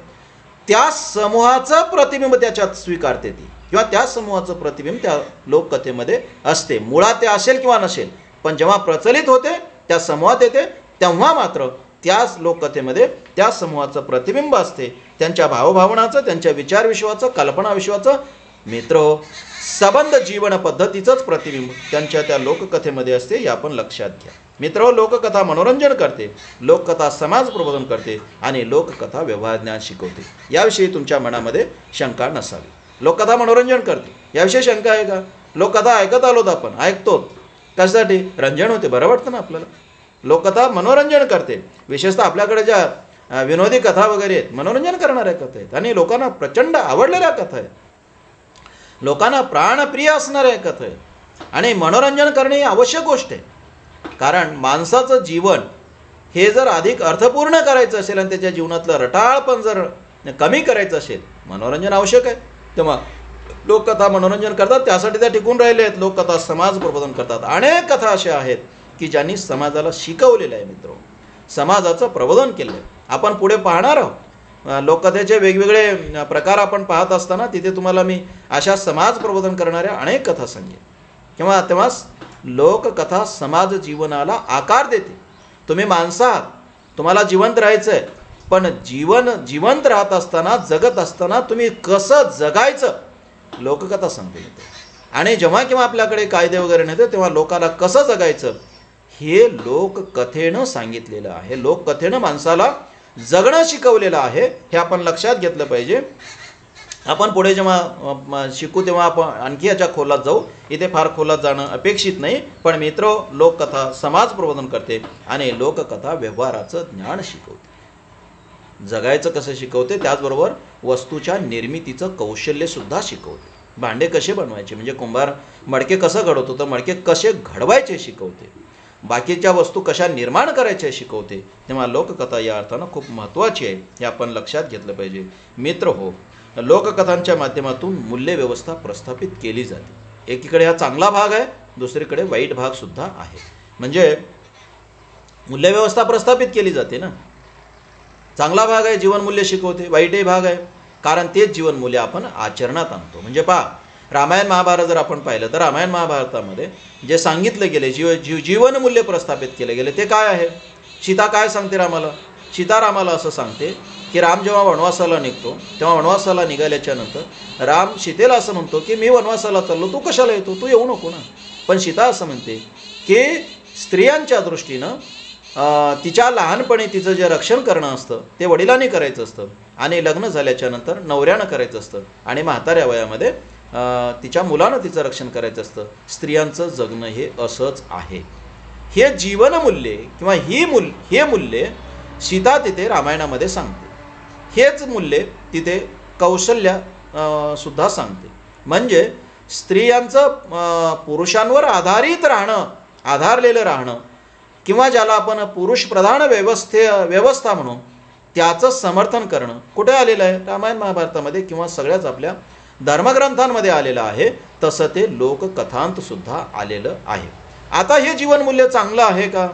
त्या समूहाचं प्रतिबिंब त्याच्यात स्वीकारते ती, किंवा त्या समूहाचं प्रतिबिंब त्या लोककथेमध्ये असते. मुळात ते असेल किंवा नसेल, पण जेव्हा प्रचलित होते त्या समूहात येते तेव्हा मात्र त्याच लोककथेमध्ये त्या समूहाचं प्रतिबिंब असते, त्यांच्या भावभावनाचं, त्यांच्या विचारविश्वाचं, कल्पनाविश्वाचं. मित्र संबंध जीवन पद्धतीचंच प्रतिबिंब त्यांच्या त्या लोककथेमध्ये असते, हे आपण लक्षात घ्या. मित्र लोककथा मनोरंजन करते, लोककथा समाज प्रबोधन करते आणि लोककथा व्यवहार ज्ञान शिकवते. याविषयी तुमच्या मनामध्ये शंका नसावी. लोककथा मनोरंजन करते याविषयी शंका आहे का? लोककथा ऐकत आलोत आपण, ऐकतो कशासाठी? रंजन होते, बरं वाटतं ना आपल्याला. लोककथा मनोरंजन करते. विशेषतः आपल्याकडे ज्या विनोदी कथा वगैरे आहेत, मनोरंजन करणाऱ्या कथा आहेत आणि लोकांना प्रचंड आवडलेल्या कथा आहेत, लोकांना प्राणप्रिय असणाऱ्या कथा आहेत. आणि मनोरंजन करणे ही आवश्यक गोष्ट आहे. कारण माणसाचं जीवन हे जर अधिक अर्थपूर्ण करायचं असेल आणि त्याच्या जीवनातलं रटाळपण जर कमी करायचं असेल, मनोरंजन आवश्यक आहे. तेव्हा लोककथा मनोरंजन करतात, त्यासाठी त्या टिकून राहिले आहेत. लोककथा समाज प्रबोधन करतात. अनेक कथा अशा आहेत की ज्यांनी समाजाला शिकवलेलं आहे मित्र, समाजाचं प्रबोधन केलं आहे. आपण पुढे पाहणार आहोत. लोककथेचे वेगवेगळे प्रकार आपण पाहत असताना तिथे तुम्हाला मी अशा समाज प्रबोधन करणाऱ्या अनेक कथा सांगेन. तेव्हा लोककथा समाज जीवनाला आकार देते. तुम्ही माणसं आहात, तुम्हाला जिवंत राहायचं आहे, पण जिवंत राहत असताना, जगत असताना तुम्ही कसं जगायचं लोककथा सांगते. आणि जेव्हा केव्हा आपल्याकडे कायदे वगैरे नव्हते तेव्हा लोकाला कसं जगायचं हे लोककथेनं सांगितलेलं आहे. लोककथेनं माणसाला जगणं शिकवलेलं आहे, हे आपण लक्षात घेतलं पाहिजे. आपण पुढे जेव्हा शिकू तेव्हा आपण आणखी याच्या खोलात जाऊ. इथे फार खोलात जाणं अपेक्षित नाही. पण मित्र, लोककथा समाज प्रबोधन करते आणि लोककथा व्यवहाराचं ज्ञान शिकवते, जगायचं कसं शिकवते, त्याचबरोबर वस्तूच्या निर्मितीचं कौशल्यसुद्धा शिकवते. भांडे कसे बनवायचे म्हणजे कुंभार मडके कसं घडवतो तर मडके कसे घडवायचे शिकवते, बाकीच्या वस्तू कशा निर्माण करायच्या शिकवते. तेव्हा लोककथा या अर्थानं खूप महत्त्वाची आहे, हे आपण लक्षात घेतलं पाहिजे. मित्र हो, लोककथांच्या माध्यमातून मूल्यव्यवस्था प्रस्थापित केली जाते. एकीकडे हा चांगला भाग आहे, दुसरीकडे वाईट भागसुद्धा आहे. म्हणजे मूल्यव्यवस्था प्रस्थापित केली जाते ना. चांगला भाग आहे, जीवनमूल्य शिकवते. वाईटही भाग आहे, कारण तेच जीवनमूल्य आपण आचरणात आणतो. म्हणजे पहा, रामायण महाभारत जर आपण पाहिलं तर रामायण महाभारतामध्ये जे सांगितलं गेले, जीवनमूल्य प्रस्थापित केले गेले ते काय आहे. सीता काय सांगते रामाला? सीता रामाला असं सांगते की राम जेव्हा वनवासाला निघतो तेव्हा वनवासाला निघाल्याच्या नंतर राम सीतेला असं म्हणतो की मी वनवासाला चाललो, तू कशाला येतो, तू येऊ नको ना. पण सीता असं म्हणते की स्त्रियांच्या दृष्टीनं तिच्या लहानपणी तिचं जे रक्षण करणं असतं ते वडिलांनी करायचं असतं आणि लग्न झाल्याच्या नंतर नवऱ्यानं करायचं असतं आणि म्हाताऱ्या वयामध्ये तिच्या मुलानं तिचं रक्षण करायचं असतं. स्त्रियांचं जगणं हे असंच आहे. हे जीवनमूल्ये किंवा हे मूल्ये सीता तिथे रामायणामध्ये सांगते. हेच मूल्ये तिथे कौशल्य सुद्धा सांगते. म्हणजे स्त्रियांचं पुरुषांवर आधारित राहणं, आधारलेलं राहणं किंवा ज्याला आपण पुरुषप्रधान व्यवस्था म्हणू त्याचं समर्थन करणं कुठे आलेलं आहे? रामायण महाभारतामध्ये किंवा सगळ्याच आपल्या धर्मग्रंथांमध्ये आलेलं आहे. तसं ते लोककथांत सुद्धा आलेलं आहे. आता हे जीवनमूल्य चांगलं आहे का?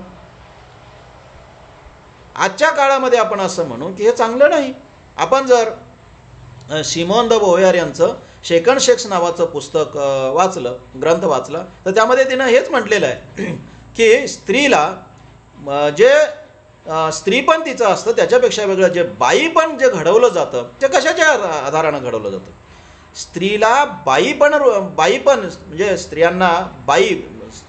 आजच्या काळामध्ये आपण असं म्हणू की हे चांगलं नाही. आपण जर सिमोन द बोव्हेयर यांचं सेकंड सेक्स नावाचं पुस्तक वाचलं, ग्रंथ वाचला, तर त्यामध्ये तिनं हेच म्हटलेलं आहे की स्त्रीला जे स्त्रीपण तिचं असतं त्याच्यापेक्षा वेगळं जे बाईपण जे घडवलं जातं ते कशाच्या आधारानं घडवलं जातं? स्त्रीला बाईपण म्हणजे स्त्रियांना बाई,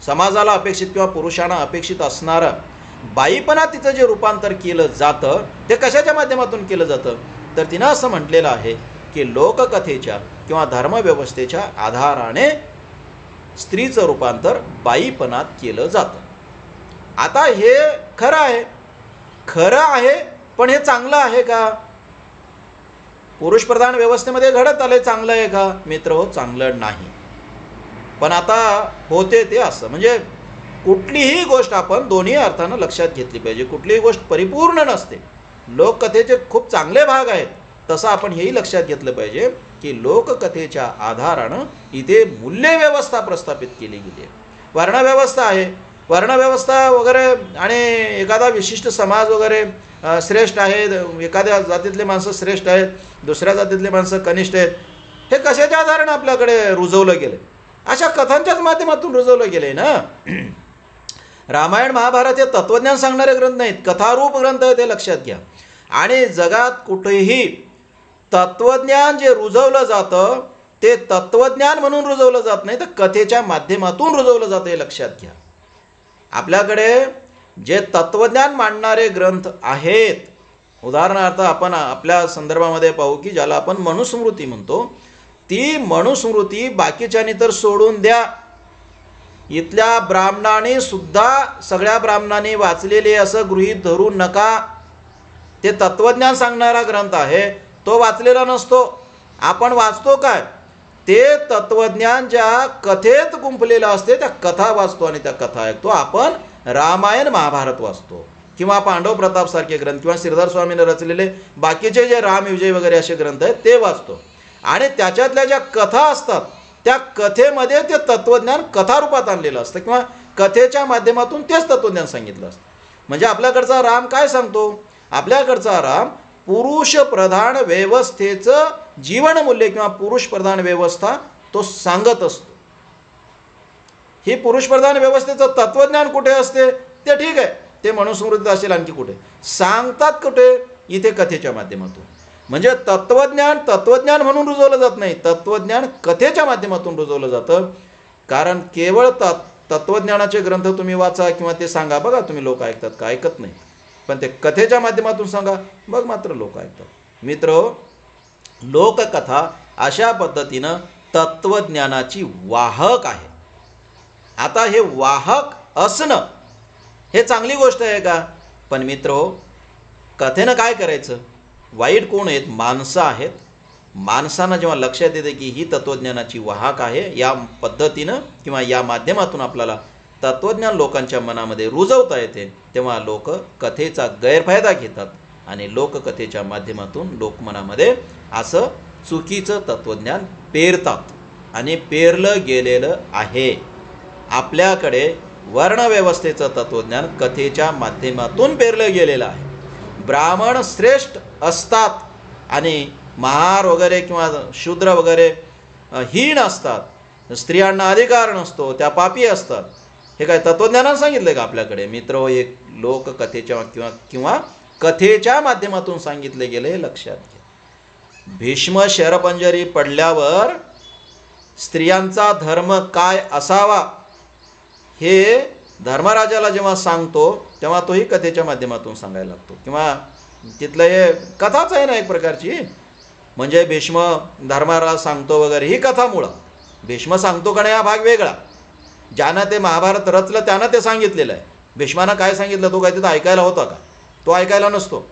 समाजाला अपेक्षित किंवा पुरुषांना अपेक्षित असणारं बाईपणा तिचं जे रूपांतर केलं जातं ते कशाच्या माध्यमातून केलं जातं? तर तिनं असं म्हटलेलं आहे की लोककथेच्या किंवा धर्मव्यवस्थेच्या आधाराने स्त्रीचं रूपांतर बाईपणात केलं जातं. आता हे खरं आहे, पण हे चांगलं आहे का? पुरुषप्रधान व्यवस्थेमध्ये घडत आले चांगलं आहे का? मित्र हो, चांगलं नाही. पण आता होते ते असं. म्हणजे कुठलीही गोष्ट आपण दोन्ही अर्थानं लक्षात घेतली पाहिजे. कुठलीही गोष्ट परिपूर्ण नसते. लोककथेचे खूप चांगले भाग आहेत, तसं आपण हेही लक्षात घेतलं पाहिजे की लोककथेच्या आधारानं इथे मूल्यव्यवस्था प्रस्थापित केली गेली आहे. वर्णव्यवस्था आहे, वर्णव्यवस्था वगैरे, आणि एखादा विशिष्ट समाज वगैरे श्रेष्ठ आहे, एखाद्या जातीतले माणसं श्रेष्ठ आहेत, दुसऱ्या जातीतले माणसं कनिष्ठ आहेत, हे कशाच्या आधारानं आपल्याकडे रुजवलं गेलं? अशा कथांच्याच माध्यमातून रुजवलं गेले ना. रामायण महाभारत हे तत्त्वज्ञान सांगणारे ग्रंथ नाहीत, कथारूप ग्रंथ आहे, ते लक्षात घ्या. आणि जगात कुठेही तत्त्वज्ञान जे रुजवलं जातं ते तत्त्वज्ञान म्हणून रुजवलं जात नाही, तर कथेच्या माध्यमातून रुजवलं जातं, हे लक्षात घ्या. आपल्याकडे जे तत्त्वज्ञान मांडणारे ग्रंथ आहेत, उदाहरणार्थ आपण आपल्या संदर्भामध्ये पाहू की ज्याला आपण मनुस्मृती म्हणतो, ती मनुस्मृती बाकीच्यांनी तर सोडून द्या, इथल्या ब्राह्मणांनी सुद्धा सगळ्या ब्राह्मणांनी वाचलेले असं गृहीत धरू नका. ते तत्त्वज्ञान सांगणारा ग्रंथ आहे, तो वाचलेला नसतो. आपण वाचतो काय? ते तत्त्वज्ञान ज्या कथेत गुंफलेलं असते त्या कथा वाचतो आणि त्या कथा ऐकतो. आपण रामायण महाभारत वाचतो किंवा पांडव प्रतापसारखे ग्रंथ किंवा श्रीधर स्वामीने रचलेले बाकीचे जे रामविजय वगैरे असे ग्रंथ आहेत ते वाचतो. आणि त्याच्यातल्या ज्या कथा असतात त्या कथेमध्ये ते तत्त्वज्ञान कथारूपात आणलेलं असतं किंवा कथेच्या माध्यमातून तेच तत्त्वज्ञान सांगितलं असतं. म्हणजे आपल्याकडचा राम काय सांगतो? आपल्याकडचा राम पुरुषप्रधान व्यवस्थेचं जीवनमूल्य किंवा पुरुषप्रधान व्यवस्था तो सांगत असतो. ही पुरुषप्रधान व्यवस्थेचं तत्त्वज्ञान कुठे असते ते ठीक आहे, ते मनुस्मृतीत असेल, आणखी कुठे सांगतात? कुठे? इथे कथेच्या माध्यमातून. म्हणजे तत्त्वज्ञान म्हणून रुजवलं जात नाही, तत्त्वज्ञान कथेच्या माध्यमातून रुजवलं जातं. कारण केवळ तत्त्वज्ञानाचे ग्रंथ तुम्ही वाचा किंवा ते सांगा, बघा तुम्ही लोक ऐकतात का? ऐकत नाही. पण ते कथेच्या माध्यमातून सांगा, मग मात्र लोक ऐकतात. मित्र, लोककथा अशा पद्धतीनं तत्वज्ञानाची वाहक आहे. आता हे वाहक असणं हे चांगली गोष्ट आहे का? पण मित्रो, कथेनं काय करायचं? वाईट कोण आहेत? माणसं आहेत. माणसांना जेव्हा लक्षात येते की ही तत्वज्ञानाची वाहक आहे, या पद्धतीनं किंवा या माध्यमातून आपल्याला तत्वज्ञान लोकांच्या मनामध्ये रुजवता येते, तेव्हा लोक कथेचा गैरफायदा घेतात आणि लोककथेच्या माध्यमातून लोकमनामध्ये असं चुकीचं तत्वज्ञान पेरतात आणि पेरलं गेलेलं आहे. आपल्याकडे वर्णव्यवस्थेचं तत्वज्ञान कथेच्या माध्यमातून पेरलं गेलेलं आहे. ब्राह्मण श्रेष्ठ असतात आणि महार वगैरे किंवा शूद्र वगैरे हीन असतात, स्त्रियांना अधिकार नसतो, त्या पापी असतात. हे काय तत्वज्ञानानं सांगितलं का आपल्याकडे? मित्र, एक लोककथेच्या किंवा कथेच्या माध्यमातून सांगितले गेले, हे लक्षात घ्या. भीष्म शरपंजरी पडल्यावर स्त्रियांचा धर्म काय असावा हे धर्मराजाला जेव्हा सांगतो तेव्हा तोही कथेच्या माध्यमातून सांगायला लागतो. किंवा तिथलं हे कथाच आहे ना एक प्रकारची. म्हणजे भीष्म धर्मराज सांगतो वगैरे, ही कथा मुळं. भीष्म सांगतो का नाही हा भाग वेगळा. ज्यानं ते महाभारत रचलं त्यानं ते सांगितलेलं आहे. भीष्मानं काय सांगितलं तो काय तिथं ऐकायला होता का? तो ऐकायला नसतो.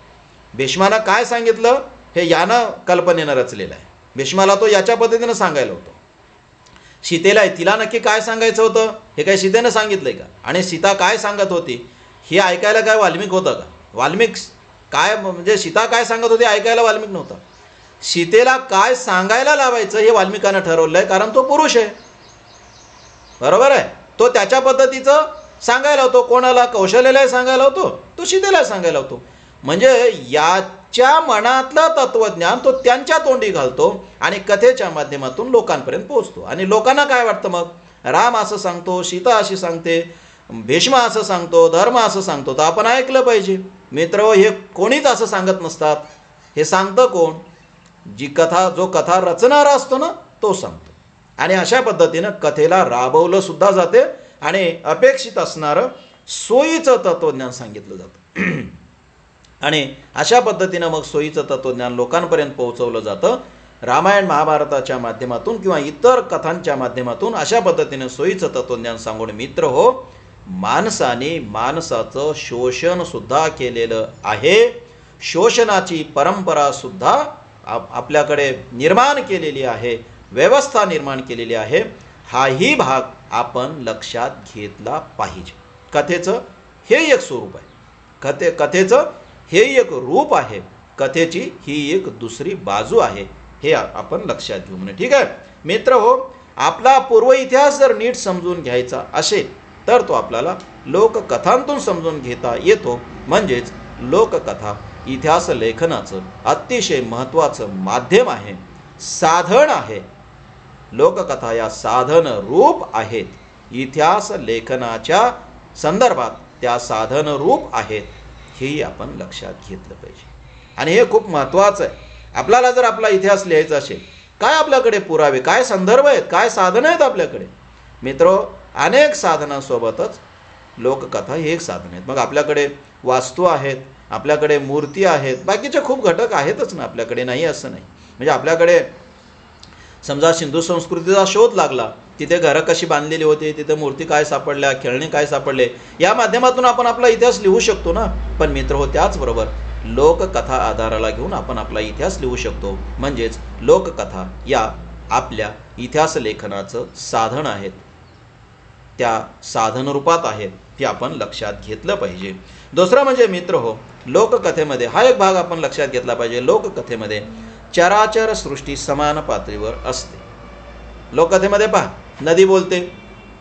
भीष्मानं काय सांगितलं हे यानं कल्पनेनं रचलेलं आहे. भीष्माला तो याच्या पद्धतीनं सांगायला होतं. सीतेला तिला नक्की काय सांगायचं होतं हे काय सीतेनं सांगितलंय का? आणि सीता काय सांगत होती हे ऐकायला काय वाल्मिक होता का? वाल्मिक काय म्हणजे सीता काय सांगत होती ऐकायला वाल्मिक नव्हता. सीतेला काय सांगायला लावायचं हे वाल्मिकानं ठरवलं आहे, कारण तो पुरुष आहे. बरोबर आहे. तो त्याच्या पद्धतीचं सांगायला होतो. कोणाला? कौशल्यालाही सांगायला होतो, तो सीतेला सांगायला होतो. म्हणजे याच्या मनातलं तत्वज्ञान तो त्यांच्या तोंडी घालतो आणि कथेच्या माध्यमातून लोकांपर्यंत पोहोचतो. आणि लोकांना काय वाटतं मग? राम असं सांगतो, सीता अशी सांगते, भीष्म असं सांगतो, धर्म असं सांगतो, तर आपण ऐकलं पाहिजे. मित्र, हे कोणीच असं सांगत नसतात. हे सांगतं कोण? जो कथा रचणारा असतो ना तो सांगतो. आणि अशा पद्धतीनं कथेला राबवलं सुद्धा जाते आणि अपेक्षित असणारं सोयीचं तत्वज्ञान सांगितलं जातं. आणि अशा पद्धतीनं मग सोयीचं तत्वज्ञान लोकांपर्यंत पोहोचवलं जातं. रामायण महाभारताच्या माध्यमातून किंवा इतर कथांच्या माध्यमातून अशा पद्धतीनं सोयीचं तत्वज्ञान सांगून मित्र हो, माणसाने माणसाचं शोषण सुद्धा केलेलं आहे. शोषणाची परंपरा सुद्धा आपल्याकडे निर्माण केलेली आहे, व्यवस्था निर्माण केलेली आहे. हाही भाग आपण लक्षात घेतला पाहिजे. कथेचं हे एक स्वरूप आहे, कथेचं हे एक रूप आहे, कथेची ही एक दुसरी बाजू आहे, हे आपण लक्षात घेऊ म्हणे. ठीक आहे मित्र हो, आपला पूर्व इतिहास जर नीट समजून घ्यायचा असेल तर तो आपल्याला लोककथांतून समजून घेता येतो. म्हणजेच लोककथा इतिहास लेखनाचं अतिशय महत्त्वाचं माध्यम आहे, साधन आहे. लोककथा या साधन रूप आहेत. इतिहास लेखनाच्या संदर्भात त्या साधन रूप आहेत, हेही आपण लक्षात घेतलं पाहिजे. आणि हे खूप महत्त्वाचं आहे. आपल्याला जर आपला इतिहास लिहायचा असेल, काय आपल्याकडे पुरावे, काय संदर्भ आहेत, काय साधनं आहेत आपल्याकडे? मित्रो, अनेक साधनांसोबतच लोककथा हे एक साधन आहेत. मग आपल्याकडे वास्तू आहेत, आपल्याकडे मूर्ती आहेत, बाकीचे खूप घटक आहेतच ना आपल्याकडे, नाही असं नाही. म्हणजे आपल्याकडे समजा सिंधू संस्कृतीचा शोध लागला, तिथे घरं कशी बांधलेली होती, तिथे मूर्ती काय सापडल्या, खेळणे काय सापडले, या माध्यमातून आपण आपला इतिहास लिहू शकतो ना. पण मित्र हो, त्याचबरोबर लोककथा आधाराला घेऊन आपण आपला इतिहास लिहू शकतो. म्हणजेच लोककथा या आपल्या इतिहास लेखनाचं साधन आहेत, त्या साधन रूपात आहेत, हे आपण लक्षात घेतलं पाहिजे. दुसरं म्हणजे मित्र हो, लोककथेमध्ये हा एक भाग आपण लक्षात घेतला पाहिजे. लोककथेमध्ये चराचर सृष्टी समान पातळीवर असते. लोककथेमध्ये पहा, नदी बोलते,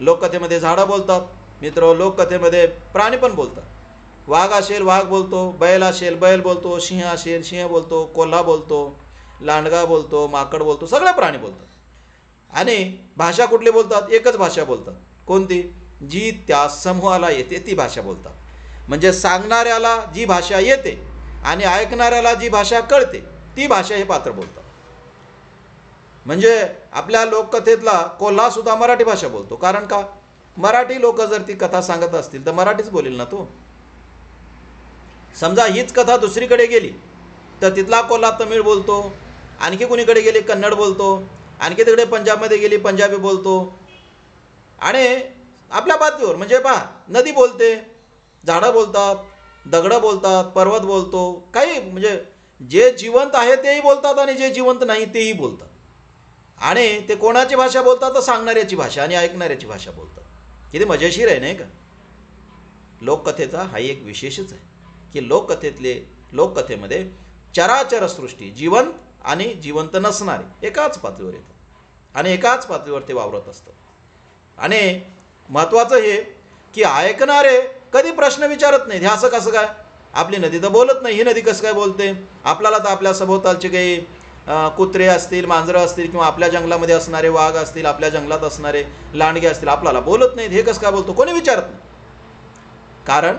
लोककथेमध्ये झाडं बोलतात. मित्र, लोककथेमध्ये प्राणी पण बोलतात. वाघ असेल वाघ बोलतो, बैल असेल बैल बोलतो, सिंह असेल सिंह बोलतो, कोल्हा बोलतो, लांडगा बोलतो, माकड बोलतो, सगळे प्राणी बोलतात. आणि भाषा कुठली बोलतात? एकच भाषा बोलतात. कोणती? जी त्या समूहाला येते ती भाषा बोलतात. म्हणजे सांगणाऱ्याला जी भाषा येते आणि ऐकणाऱ्याला जी भाषा कळते ती भाषा हे पात्र बोलतात. म्हणजे आपल्या लोककथेतला कोल्हा सुद्धा मराठी भाषा बोलतो. कारण का? मराठी लोक जर ती कथा सांगत असतील तर मराठीच बोलेल ना तो. समजा हीच कथा दुसरीकडे गेली तर तिथला कोल्हा तमिळ बोलतो, आणखी कोणीकडे गेली कन्नड बोलतो, आणखी तिकडे पंजाबमध्ये गेली पंजाबी बोलतो. आणि आपल्या पातळीवर म्हणजे पहा, नदी बोलते, झाडं बोलतात, दगडं बोलतात, पर्वत बोलतो, काही म्हणजे जे जिवंत आहे तेही बोलतात आणि जे जिवंत नाही तेही बोलतात. आणि ते कोणाची भाषा बोलतात तर सांगणाऱ्याची भाषा आणि ऐकणाऱ्याची भाषा बोलतात. किती मजेशीर आहे नाही का. लोककथेचा हा एक विशेषच आहे की लोककथेमध्ये चराचर सृष्टी जिवंत आणि जिवंत नसणारे एकाच पातळीवर येतात आणि एकाच पातळीवर ते वावरत असतात. आणि महत्त्वाचं हे की ऐकणारे कधी प्रश्न विचारत नाहीत, हे असं कसं काय, आपली नदी तर बोलत नाही, ही नदी कसं काय बोलते. आपल्याला तर आपल्या सभोवतालचे काही कुत्रे असतील, मांजरं असतील किंवा आपल्या जंगलामध्ये असणारे वाघ असतील, आपल्या जंगलात असणारे लांडगे असतील, आपल्याला बोलत नाहीत, हे कसं काय बोलतो, कोणी विचारत नाही. कारण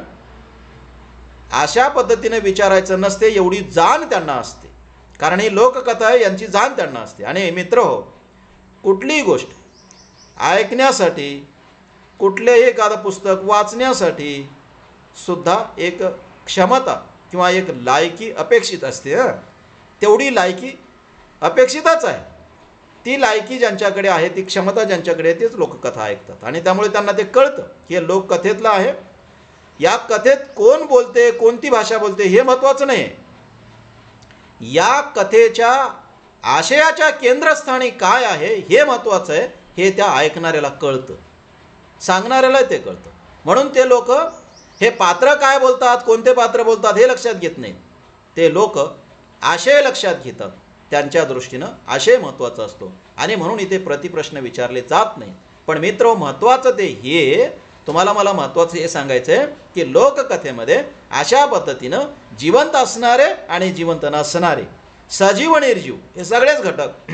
अशा पद्धतीने विचारायचं नसते, एवढी जाण त्यांना असते. कारण ही लोककथा आहे, यांची जाण त्यांना असते. आणि मित्र हो, कुठलीही गोष्ट ऐकण्यासाठी, कुठलेही एखादं पुस्तक वाचण्यासाठी सुद्धा एक क्षमता किंवा एक लायकी अपेक्षित असते. तेवढी लायकी अपेक्षितच आहे. ती लायकी ज्यांच्याकडे आहे, ती क्षमता ज्यांच्याकडे आहे, तेच लोककथा ऐकतात. आणि त्यामुळे त्यांना ते कळतं की हे लोककथेतलं आहे. या कथेत कोण बोलते, कोणती भाषा बोलते हे महत्त्वाचं नाही. या कथेच्या आशयाच्या केंद्रस्थानी काय आहे हे महत्त्वाचं आहे. हे त्या ऐकणाऱ्याला कळतं, सांगणाऱ्याला ते कळतं. म्हणून ते लोक हे पात्र काय बोलतात, कोणते पात्र बोलतात हे लक्षात घेत नाहीत. ते लोक आशय लक्षात घेतात. त्यांच्या दृष्टीनं आशय महत्त्वाचा असतो आणि म्हणून इथे प्रतिप्रश्न विचारले जात नाही. पण मित्र, महत्त्वाचं ते हे तुम्हाला मला महत्त्वाचं हे सांगायचं आहे की लोककथेमध्ये अशा पद्धतीनं जिवंत असणारे आणि जिवंत नसणारे, सजीव आणि निर्जीव हे सगळेच घटक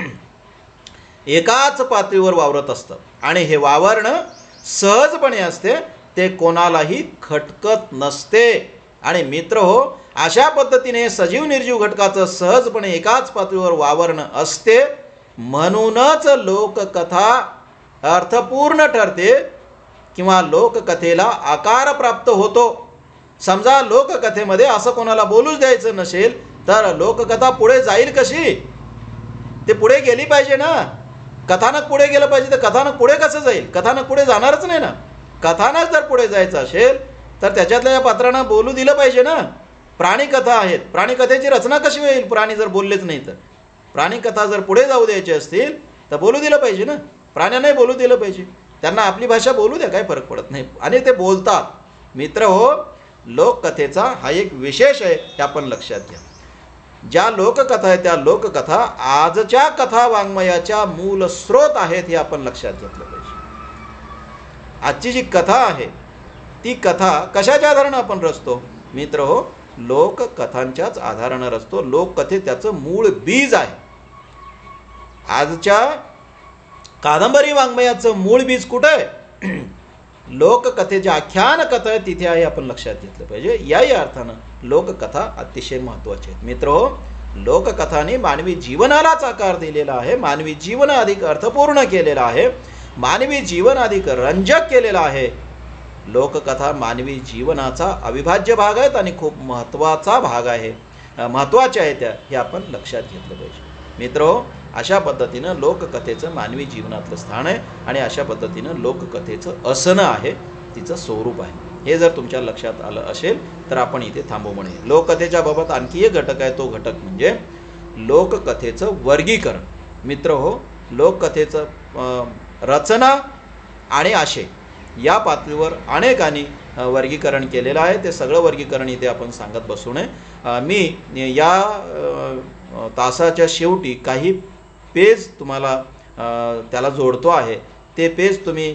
एकाच पातळीवर वावरत असतात. आणि हे वावरणं सहजपणे असते, ते कोणालाही खटकत नसते. आणि मित्र हो, अशा पद्धतीने सजीव निर्जीव घटकाचं सहजपणे एकाच पातळीवर वावरणं असते. म्हणूनच लोककथा अर्थपूर्ण ठरते किंवा लोककथेला आकार प्राप्त होतो. समजा लोककथेमध्ये असं कोणाला बोलूच द्यायचं नसेल तर लोककथा पुढे जाईल कशी. ते पुढे गेली पाहिजे ना. कथानक पुढे गेलं पाहिजे, तर कथानक पुढे कसं जाईल. कथानक पुढे जाणारच नाही ना. कथानक जर पुढे जायचं असेल तर त्याच्यातल्या या पात्रांना बोलू दिलं पाहिजे ना. प्राणीकथा आहेत, प्राणीकथेची रचना कशी होईल प्राणी जर बोललेच नाही तर. प्राणीकथा जर पुढे जाऊ द्यायची असतील तर बोलू दिलं पाहिजे ना. प्राण्यांनाही बोलू दिलं पाहिजे, त्यांना आपली भाषा बोलू द्या, काही फरक पडत नाही. आणि ते बोलतात. मित्र हो, लोककथेचा हा एक विशेष आहे, हे आपण लक्षात घ्या. ज्या लोककथा आहेत त्या लोककथा आजच्या कथा वाङ्मयाच्या मूल स्रोत आहेत, हे आपण लक्षात घेतलं पाहिजे. आजची जी कथा आहे ती कथा कशाच्या आधारानं आपण रचतो मित्र हो, लोककथांच्याच आधारानं रचतो. लोककथे त्याचं मूळ बीज आहे. आजच्या कादंबरी वाङ्मयाचं मूळ बीज कुठं आहे? लोककथेचे आख्यान कथा आहे तिथे आहे, आपण लक्षात घेतलं पाहिजे. याही अर्थानं लोककथा अतिशय महत्त्वाची आहेत. मित्र हो, लोककथाने मानवी जीवनालाच आकार दिलेला आहे, मानवी जीवन अधिक अर्थपूर्ण केलेलं आहे, मानवी जीवन अधिक रंजक केलेलं आहे. लोककथा मानवी जीवनाचा अविभाज्य भाग आहेत आणि खूप महत्त्वाचा भाग आहे, महत्त्वाच्या आहेत त्या, हे आपण लक्षात घेतलं पाहिजे. मित्र, अशा पद्धतीनं लोककथेचं मानवी जीवनातलं स्थान आहे आणि अशा पद्धतीनं लोककथेचं असणं आहे, तिचं स्वरूप आहे. हे जर तुमच्या लक्षात आलं असेल तर आपण इथे थांबू म्हणे. लोककथेच्या बाबत आणखी एक घटक आहे, तो घटक म्हणजे लोककथेचं वर्गीकरण. मित्र हो, लोककथेचं रचना आणि आशय या पातळीवर अनेकांनी वर्गीकरण केलेलं आहे. ते सगळं वर्गीकरण इथे आपण सांगत बसू नये. मी या तासाच्या शेवटी काही पेज तुम्हाला त्याला जोडतो आहे. ते पेज तुम्ही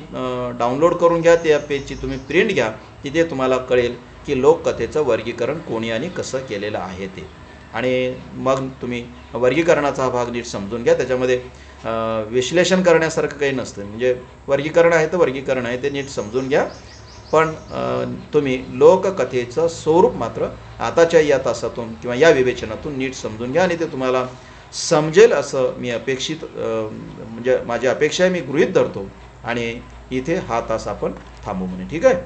डाउनलोड करून घ्या, त्या पेजची तुम्ही प्रिंट घ्या. तिथे तुम्हाला कळेल की लोककथेचं वर्गीकरण कोणी आणि कसं केलेलं आहे ते. आणि मग तुम्ही वर्गीकरणाचा हा भाग नीट समजून घ्या. त्याच्यामध्ये विश्लेषण करण्यासारखं काही नसतं. म्हणजे वर्गीकरण आहे तर वर्गीकरण आहे, ते नीट समजून घ्या. पण तुम्ही लोककथेचं स्वरूप मात्र आताच्या या तासातून किंवा या विवेचनातून नीट समजून घ्या आणि ते तुम्हाला समजेल असं मी अपेक्षित म्हणजे माझी अपेक्षा आहे, मी गृहीत धरतो. आणि इथे हा तास आपण थांबू म्हणे. ठीक आहे.